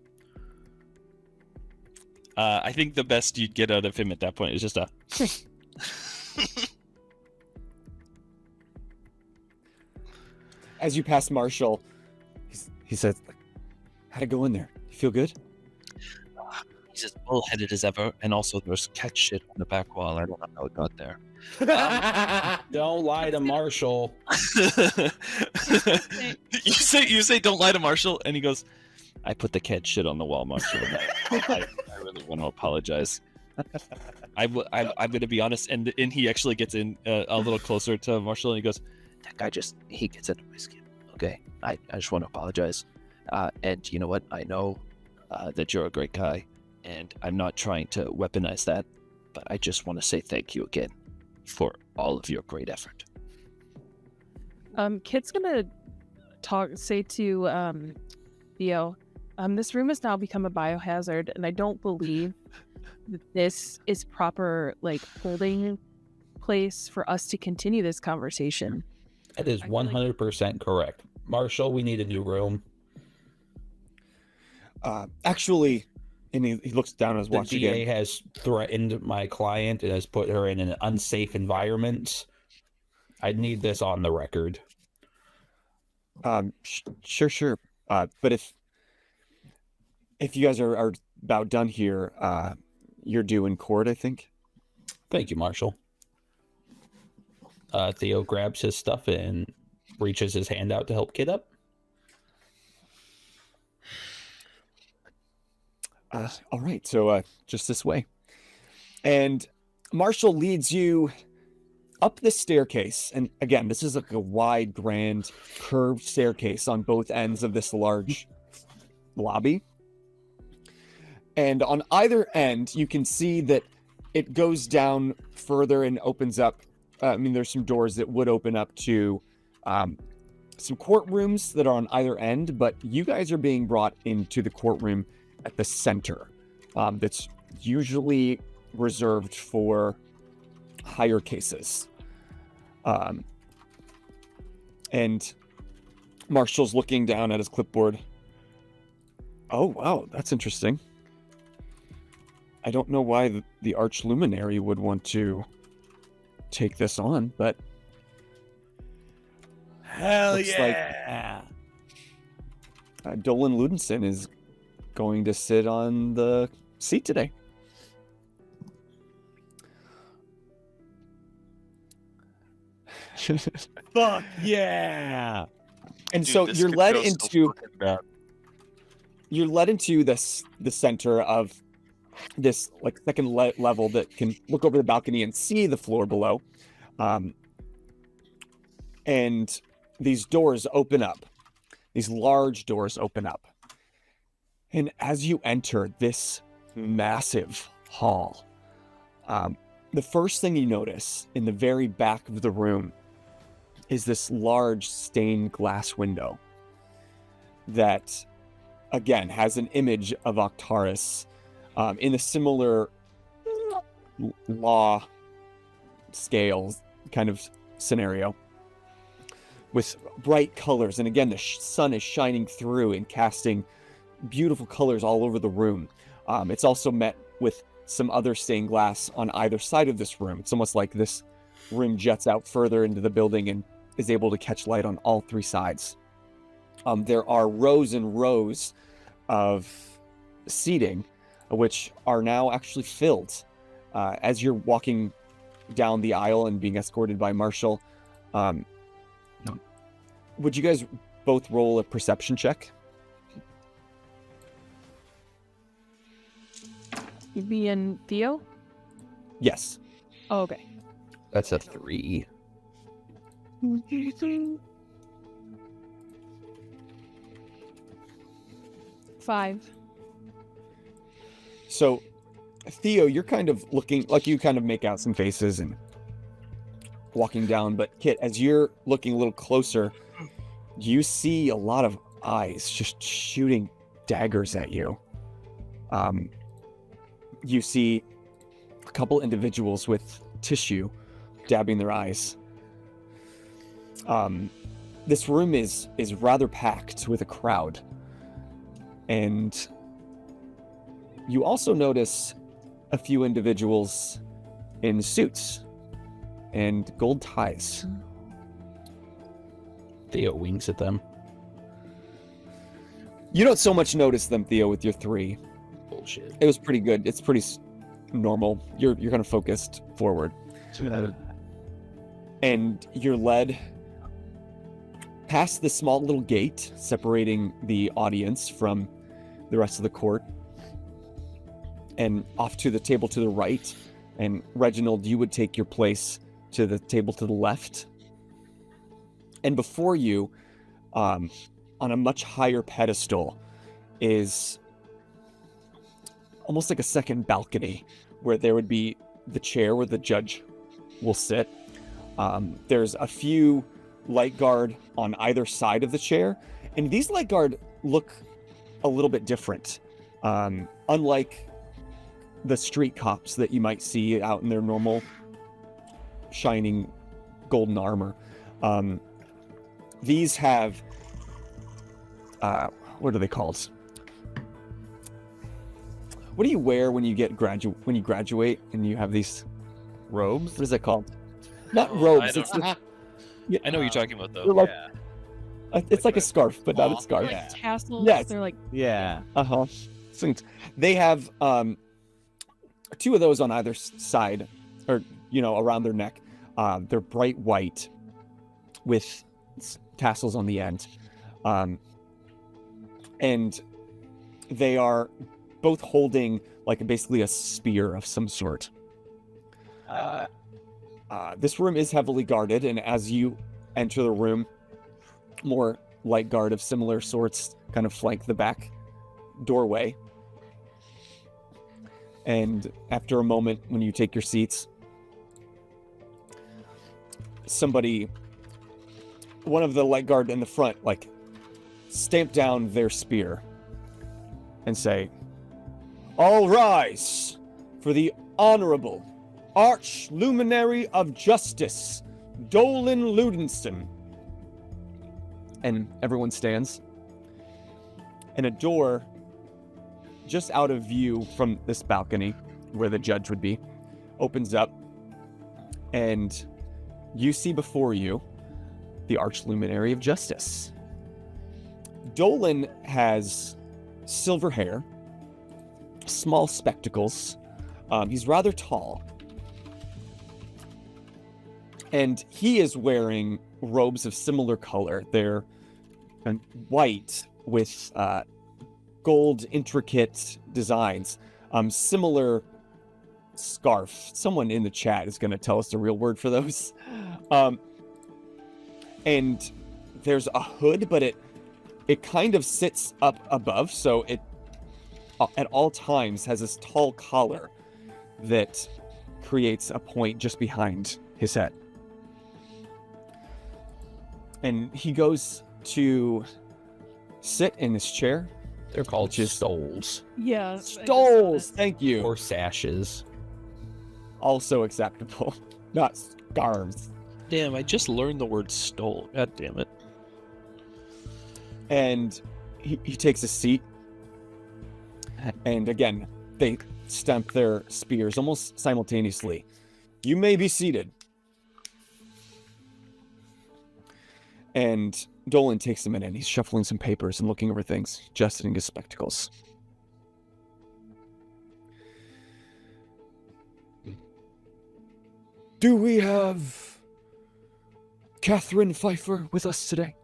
I think the best you'd get out of him at that point is just a... As you pass Marshall, he says, how'd it go in there? You feel good? He's as bullheaded as ever, and also there's cat shit on the back wall. I don't know how it got there. Don't lie to Marshall. You say don't lie to Marshall, and he goes, I put the cat shit on the wall, Marshall. I really want to apologize. I'm going to be honest, and he actually gets in a little closer to Marshall, and he goes, that guy he gets under my skin. Okay, I just want to apologize. And you know what? I know that you're a great guy, and I'm not trying to weaponize that, but I just want to say thank you again for all of your great effort. Kit's gonna say to Theo, this room has now become a biohazard, and I don't believe that this is proper holding place for us to continue this conversation. That is 100% correct. Marshall, we need a new room. Actually, and he looks down at his The watch DA again. has threatened my client and has put her in an unsafe environment. I need this on the record. Sure. But if you guys are about done here, you're due in court, I think. Thank you, Marshall. Theo grabs his stuff and reaches his hand out to help Kit up. All right, so just this way. And Marshall leads you up the staircase. And again, this is like a wide, grand, curved staircase on both ends of this large lobby. And on either end, you can see that it goes down further and opens up. There's some doors that would open up to some courtrooms that are on either end, but you guys are being brought into the courtroom at the center. That's usually reserved for higher cases. And Marshall's looking down at his clipboard. Oh, wow, that's interesting. I don't know why the Arch Luminary would want to take this on, but Hell looks yeah! Dolan Ludenson is going to sit on the seat today. Fuck yeah! And Dude, so this you're could led go so into fucking bad. the center of this like second level that can look over the balcony and see the floor below. And these doors open up. These large doors open up. And as you enter this massive hall, the first thing you notice in the very back of the room is this large stained glass window that, again, has an image of Octaris in a similar law scale kind of scenario with bright colors. And again, the sun is shining through and casting beautiful colors all over the room. It's also met with some other stained glass on either side of this room. It's almost like this room jets out further into the building and is able to catch light on all three sides. There are rows and rows of seating, which are now actually filled. As you're walking down the aisle and being escorted by Marshall, would you guys both roll a perception check? You being Theo? Yes. Oh, okay. That's a 3. 5. So, Theo, you're kind of looking like you kind of make out some faces and walking down, but Kit, as you're looking a little closer, you see a lot of eyes just shooting daggers at you. You see a couple individuals with tissue dabbing their eyes. This room is rather packed with a crowd. And you also notice a few individuals in suits and gold ties. Theo winks at them. You don't so much notice them, Theo, with your 3. Bullshit. It was pretty good. It's pretty normal. You're kind of focused forward. And you're led past the small little gate separating the audience from the rest of the court and off to the table to the right. And Reginald, you would take your place to the table to the left. And before you, on a much higher pedestal, is almost like a second balcony where there would be the chair where the judge will sit. There's a few light guard on either side of the chair, and these light guard look a little bit different. Unlike the street cops that you might see out in their normal shining golden armor. These have, what are they called? What do you wear when you graduate and you have these Robes? what is that called? Not Oh, robes. I It's don't know. yeah, I know what you're talking about they're though. like, Yeah. it's like a scarf, but not a They're scarf. like tassels. Yes. They're like Yeah. Uh-huh. They have 2 of those on either side, or around their neck. They're bright white with tassels on the end, and they are both holding like basically a spear of some sort. This room is heavily guarded, and as you enter the room, more light guard of similar sorts kind of flank the back doorway. And after a moment, when you take your seats, one of the light guard in the front, like, stamp down their spear and say, "All rise for the honorable arch luminary of justice, Dolan Ludenson." And everyone stands. And a door just out of view from this balcony where the judge would be opens up, and you see before you the arch luminary of justice. Dolan has silver hair, small spectacles. He's rather tall, and he is wearing robes of similar color. They're white with gold intricate designs, similar scarf. Someone in the chat is going to tell us the real word for those. And there's a hood, but it kind of sits up above, so it at all times has this tall collar that creates a point just behind his head. And he goes to sit in his chair. They're called Which is- stoles yeah. Stoles, thank you. or sashes. Also acceptable, not scarves. Damn, I just learned the word stole. God damn it. And he takes a seat. And again, they stamp their spears almost simultaneously. "You may be seated." And Dolan takes a minute. He's shuffling some papers and looking over things, adjusting his spectacles. "Do we have Catherine Pfeiffer with us today?"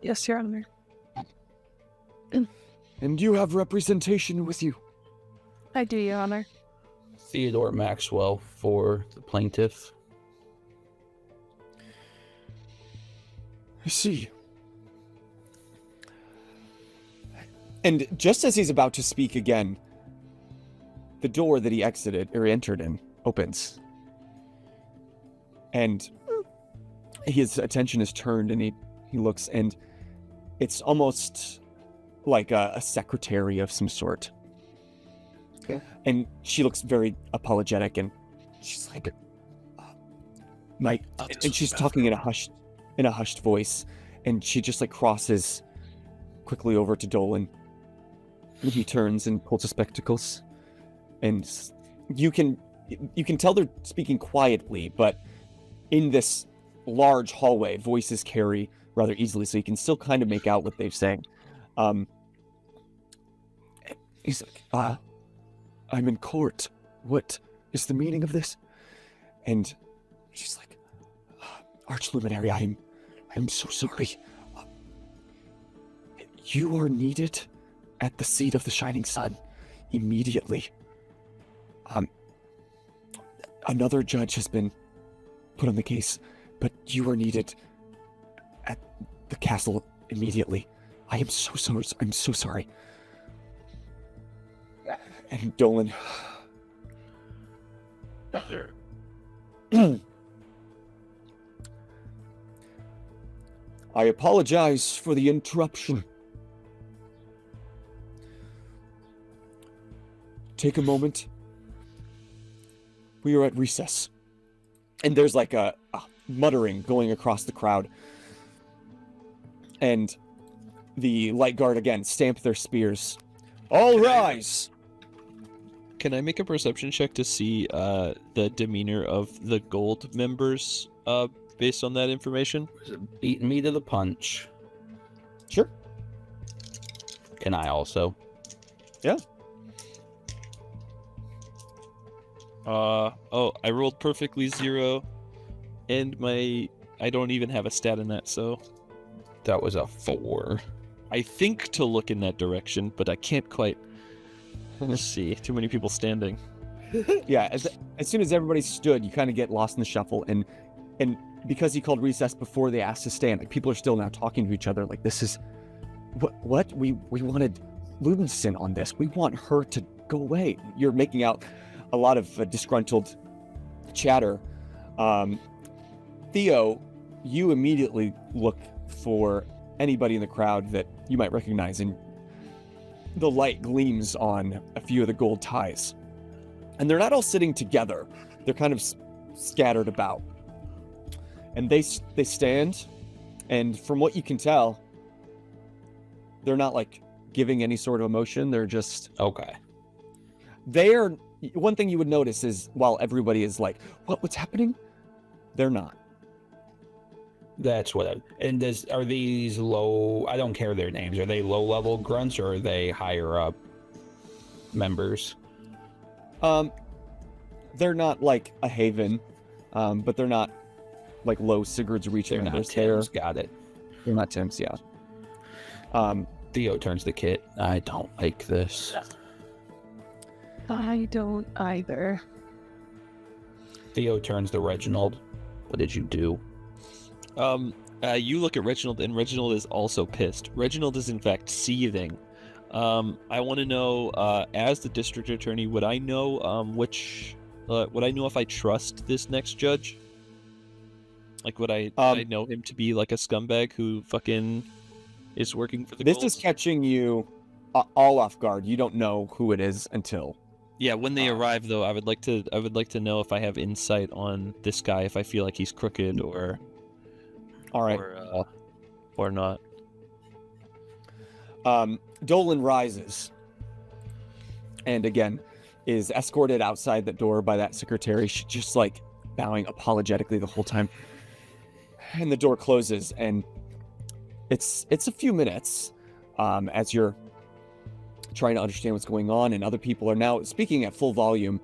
Yes, Your Honor. "And you have representation with you?" I do, Your Honor. Theodore Maxwell for the plaintiff. "I see." And just as he's about to speak again, the door that he entered in opens. And his attention is turned, and he looks, and it's almost like a secretary of some sort. Okay. And she looks very apologetic, and she's like, and she's talking in a hushed voice, and she just like crosses quickly over to Dolan, and he turns and pulls his spectacles, and you can tell they're speaking quietly, but in this large hallway, voices carry rather easily, so you can still kind of make out what they're saying. He's like, "I'm in court. What is the meaning of this?" And she's like, "Archluminary, I am so sorry. You are needed at the seat of the Shining Sun immediately. Another judge has been put on the case, but you are needed at the castle immediately. I am so sorry. I'm so sorry." And Dolan, "I apologize for the interruption. Take a moment. We are at recess." And there's like a muttering going across the crowd. And the light guard again stamp their spears All rise. Can I make a perception check to see the demeanor of the gold members based on that information? Beating me to the punch. Sure. Can I also? Yeah. Oh, I rolled perfectly 0, and I don't even have a stat in that, so That was a 4. I think to look in that direction, but I can't quite. Let's see, too many people standing. Yeah, as soon as everybody stood, you kind of get lost in the shuffle, and because he called recess before they asked to stand, like people are still now talking to each other, like this is what we wanted Ludenson on this. We want her to go away. You're making out a lot of disgruntled chatter. Theo, you immediately look for anybody in the crowd that you might recognize, and the light gleams on a few of the gold ties. And they're not all sitting together. They're kind of scattered about. And they stand, and from what you can tell, they're not like giving any sort of emotion. They're just Okay. one thing you would notice is while everybody is like, what's happening? They're not. That's what are these low, I don't care their names. Are they low level grunts or are they higher up members? They're not like a Haven, but they're not like low Sigurd's reach They're not members. Tims. Got it. They're not Tim's, yeah. Theo turns to Kit. I don't like this. I don't either. Theo turns to Reginald. What did you do? You look at Reginald, and Reginald is also pissed. Reginald is in fact seething. I want to know, as the district attorney, would I know would I know if I trust this next judge? Like, would I know him to be like a scumbag who fucking is working for the This Golds? is catching you all off guard. You don't know who it is until. Yeah, when they arrive, though, I would like to know if I have insight on this guy, if I feel like he's crooked or All right. or not. Dolan rises, and again is escorted outside the door by that secretary. She's just like bowing apologetically the whole time, and the door closes. And it's a few minutes as you're trying to understand what's going on, and other people are now speaking at full volume.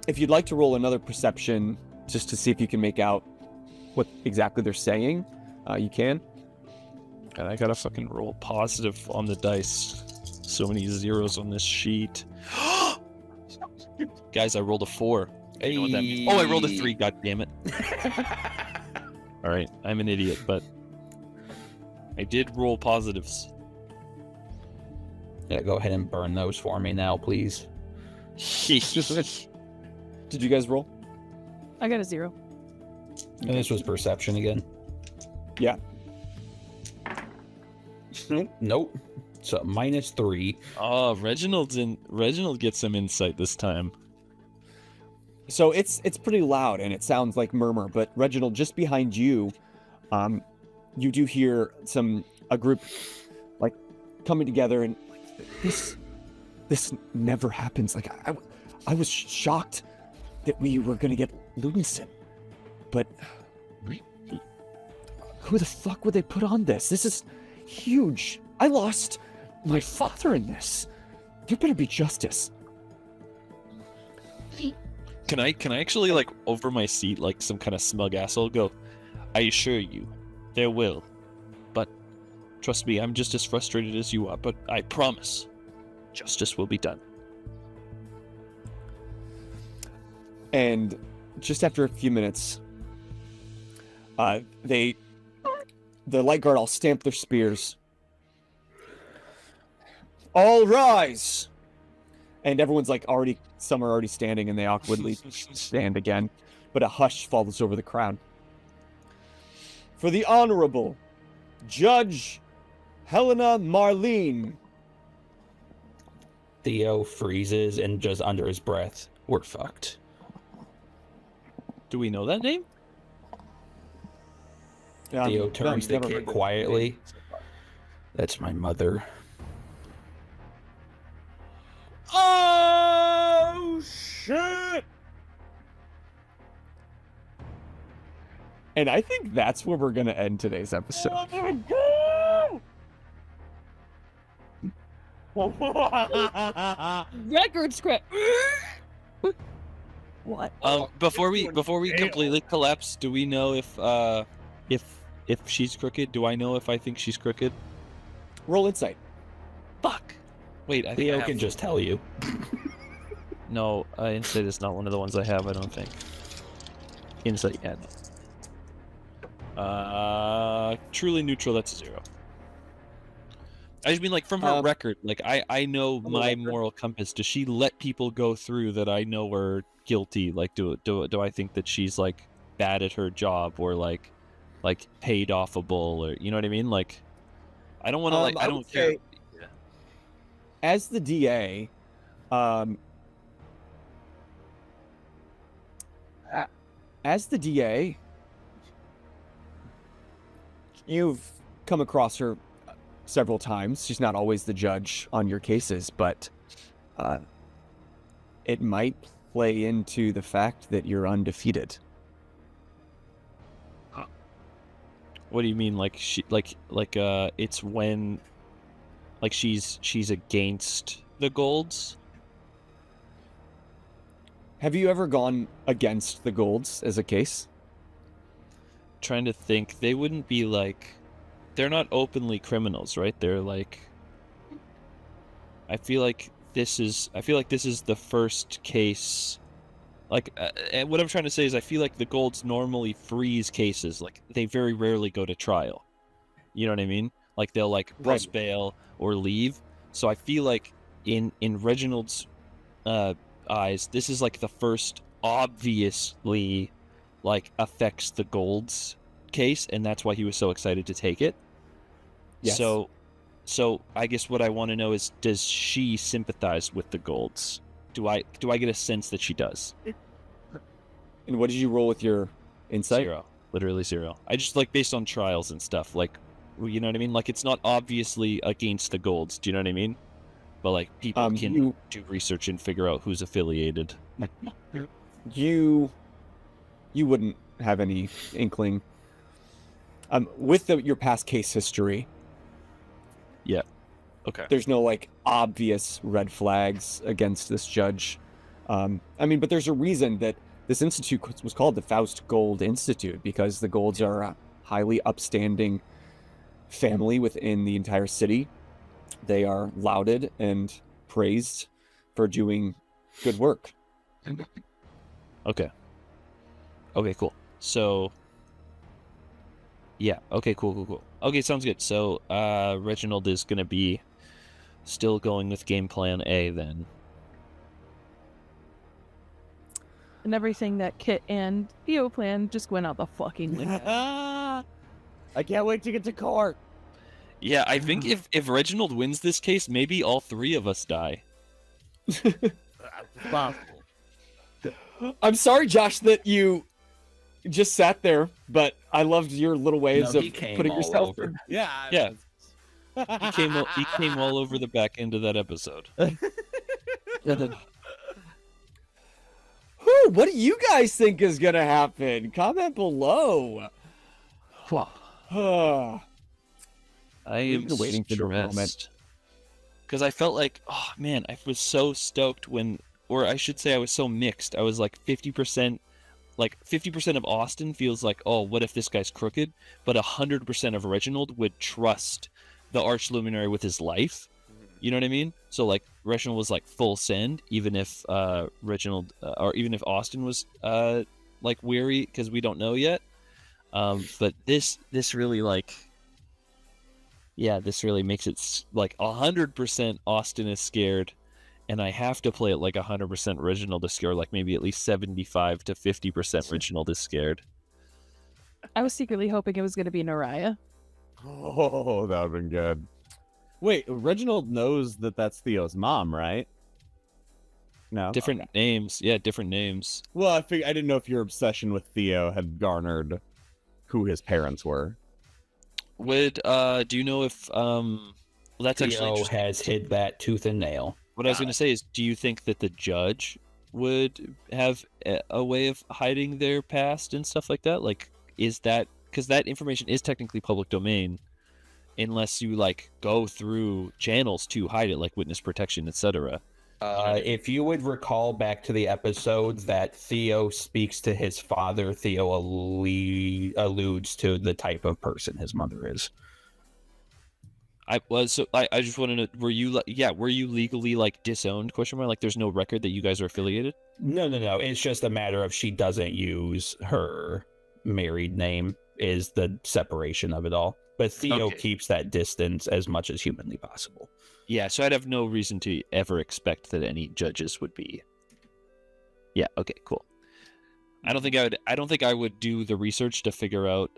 If you'd like to roll another perception just to see if you can make out what exactly they're saying, you can. And I gotta fucking roll positive on the dice. So many zeros on this sheet. Guys, I rolled a 4. I know what that means. Oh, I rolled a 3. God damn it! All right, I'm an idiot, but I did roll positives. Yeah, go ahead and burn those for me now, please. Did you guys roll? I got a 0. And this was perception again. Yeah. Nope. So -3. Oh, Reginald gets some insight this time. So it's pretty loud and it sounds like murmur, but Reginald, just behind you, you do hear a group like coming together, and this never happens. Like I was shocked that we were gonna get Ludenson, but who the fuck would they put on this? This is huge. I lost my father in this. There better be justice. Can I actually, like, over my seat, like some kind of smug asshole, go, I assure you, there will. But trust me, I'm just as frustrated as you are, but I promise, justice will be done. And just after a few minutes, the light guard all stamp their spears. All rise! And everyone's like some are already standing, and they awkwardly stand again. But a hush falls over the crowd. For the Honorable Judge Helena Marlene. Theo freezes and just under his breath, we're fucked. Do we know that name? Theo turns to Kit quietly. That's my mother. And I think that's where we're going to end today's episode. Record scratch. What? Before we completely collapse, do we know if she's crooked? Do I know if I think she's crooked? Roll insight. Fuck. Wait, I think Theo I have can just tell you. No, insight is not one of the ones I have. I don't think. Insight, yeah. No. Truly neutral. That's a 0. I just mean, like, from her record. Like, I know my moral compass. Does she let people go through that I know are guilty? Like, do I think that she's like bad at her job or like paid offable or you know what I mean? Like, I don't want to I don't care. Yeah. As the DA, you've come across her several times. She's not always the judge on your cases, but it might play into the fact that you're undefeated. What do you mean? Like she it's when like she's against the golds? Have you ever gone against the golds as a case? Trying to think. They wouldn't be like, they're not openly criminals, right? They're like, I feel like this is the first case. Like, and what I'm trying to say is I feel like the golds normally freeze cases. Like, they very rarely go to trial. You know what I mean? Like, they'll like bust bail or leave. So I feel like in Reginald's eyes, this is like the first obviously like affects the golds case, and that's why he was so excited to take it. Yes. So I guess what I want to know is, does she sympathize with the golds? Do I get a sense that she does? And what did you roll with your insight? 0. Literally 0. I just like based on trials and stuff. Like, you know what I mean? Like, it's not obviously against the golds. Do you know what I mean? But like, people can do research and figure out who's affiliated. You wouldn't have any inkling. With your past case history. Yeah. Okay. There's no like obvious red flags against this judge. But there's a reason that this institute was called the Faust Gold Institute, because the Golds are a highly upstanding family within the entire city. They are lauded and praised for doing good work. Okay. Okay, cool. So, yeah. Okay, cool. Okay, sounds good. So, Reginald is going to be still going with game plan A then. And everything that Kit and Theo planned just went out the fucking window. I can't wait to get to court. Yeah, I think if Reginald wins this case, maybe all 3 of us die. I'm sorry, Josh, that you just sat there, but I loved your little ways of putting yourself over. Yeah. He came all over the back end of that episode. Whew, what do you guys think is gonna happen? Comment below. I am waiting for the moment. Because I felt like, oh man, I was so stoked when, or I should say I was so mixed. I was like 50%, like 50% of Austin feels like, oh, what if this guy's crooked? But 100% of Reginald would trust the arch luminary with his life. You know what I mean? So like Reginald was like full send, even if Reginald or even if Austin was like weary, because we don't know yet. But this really like, yeah, this really makes it like 100% Austin is scared, and I have to play it like 100% Reginald is scared, like maybe at least 75 to 50% Reginald is scared. I was secretly hoping it was going to be Naraya. Oh, that would have been good. Wait, Reginald knows that that's Theo's mom, right? No. Different names. Yeah, different names. Well, I didn't know if your obsession with Theo had garnered who his parents were. Would do you know if that's Theo actually has hid that tooth and nail. What I was going to say is, do you think that the judge would have a way of hiding their past and stuff like that? Like, is that because that information is technically public domain, unless you like go through channels to hide it, like witness protection, etc. If you would recall back to the episodes that Theo speaks to his father, Theo alludes to the type of person his mother is. I just want to know, were you legally like disowned? Question mark. Like, there's no record that you guys are affiliated. No. It's just a matter of she doesn't use her married name is the separation of it all. But Theo keeps that distance as much as humanly possible. Yeah, so I'd have no reason to ever expect that any judges would be. Yeah. Okay. Cool. I don't think I would do the research to figure out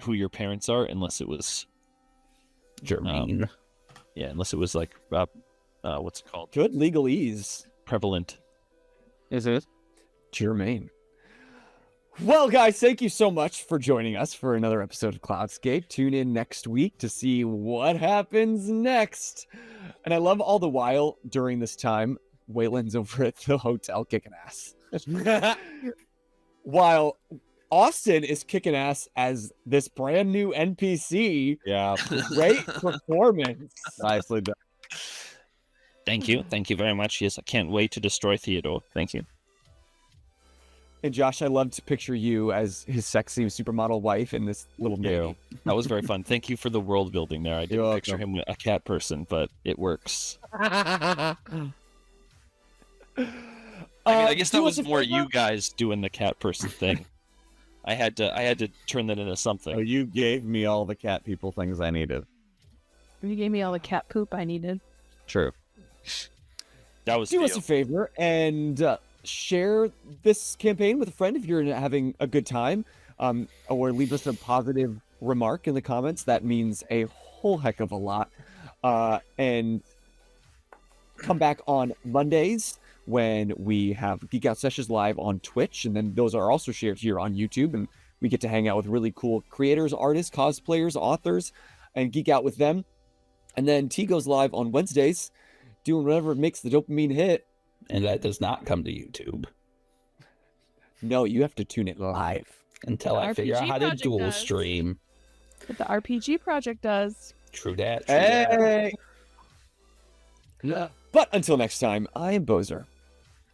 who your parents are unless it was Jermaine. Yeah, unless it was like what's it called? Good legalese. Prevalent. Is it? Jermaine. Well, guys, thank you so much for joining us for another episode of Cloudscape. Tune in next week to see what happens next. And I love all the while during this time, Waylon's over at the hotel kicking ass. While Austin is kicking ass as this brand new NPC. Yeah. Great performance. Nicely done. Thank you very much. Yes, I can't wait to destroy Theodore. Thank you. And Josh, I love to picture you as his sexy supermodel wife in this little movie. That was very fun. Thank you for the world building there. I didn't picture him a cat person, but it works. I guess that was more you guys doing the cat person thing. I had to turn that into something. Oh, you gave me all the cat people things I needed. You gave me all the cat poop I needed. True. That was Do us a favor and share this campaign with a friend if you're having a good time, or leave us a positive remark in the comments. That means a whole heck of a lot. And come back on Mondays when we have Geek Out Sessions live on Twitch, and then those are also shared here on YouTube, and we get to hang out with really cool creators, artists, cosplayers, authors, and geek out with them. And then T goes live on Wednesdays, doing whatever makes the dopamine hit. And that does not come to YouTube. No, you have to tune it live. Until I figure out how to dual stream. What the RPG project does. True that. Hey! But until next time, I am Bozer.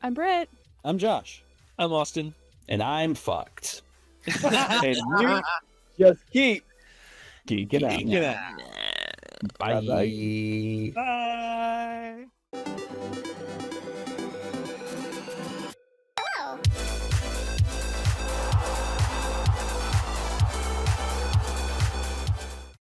I'm Britt. I'm Josh. I'm Austin. And I'm fucked. And you just keep geeking out. Bye. Bye.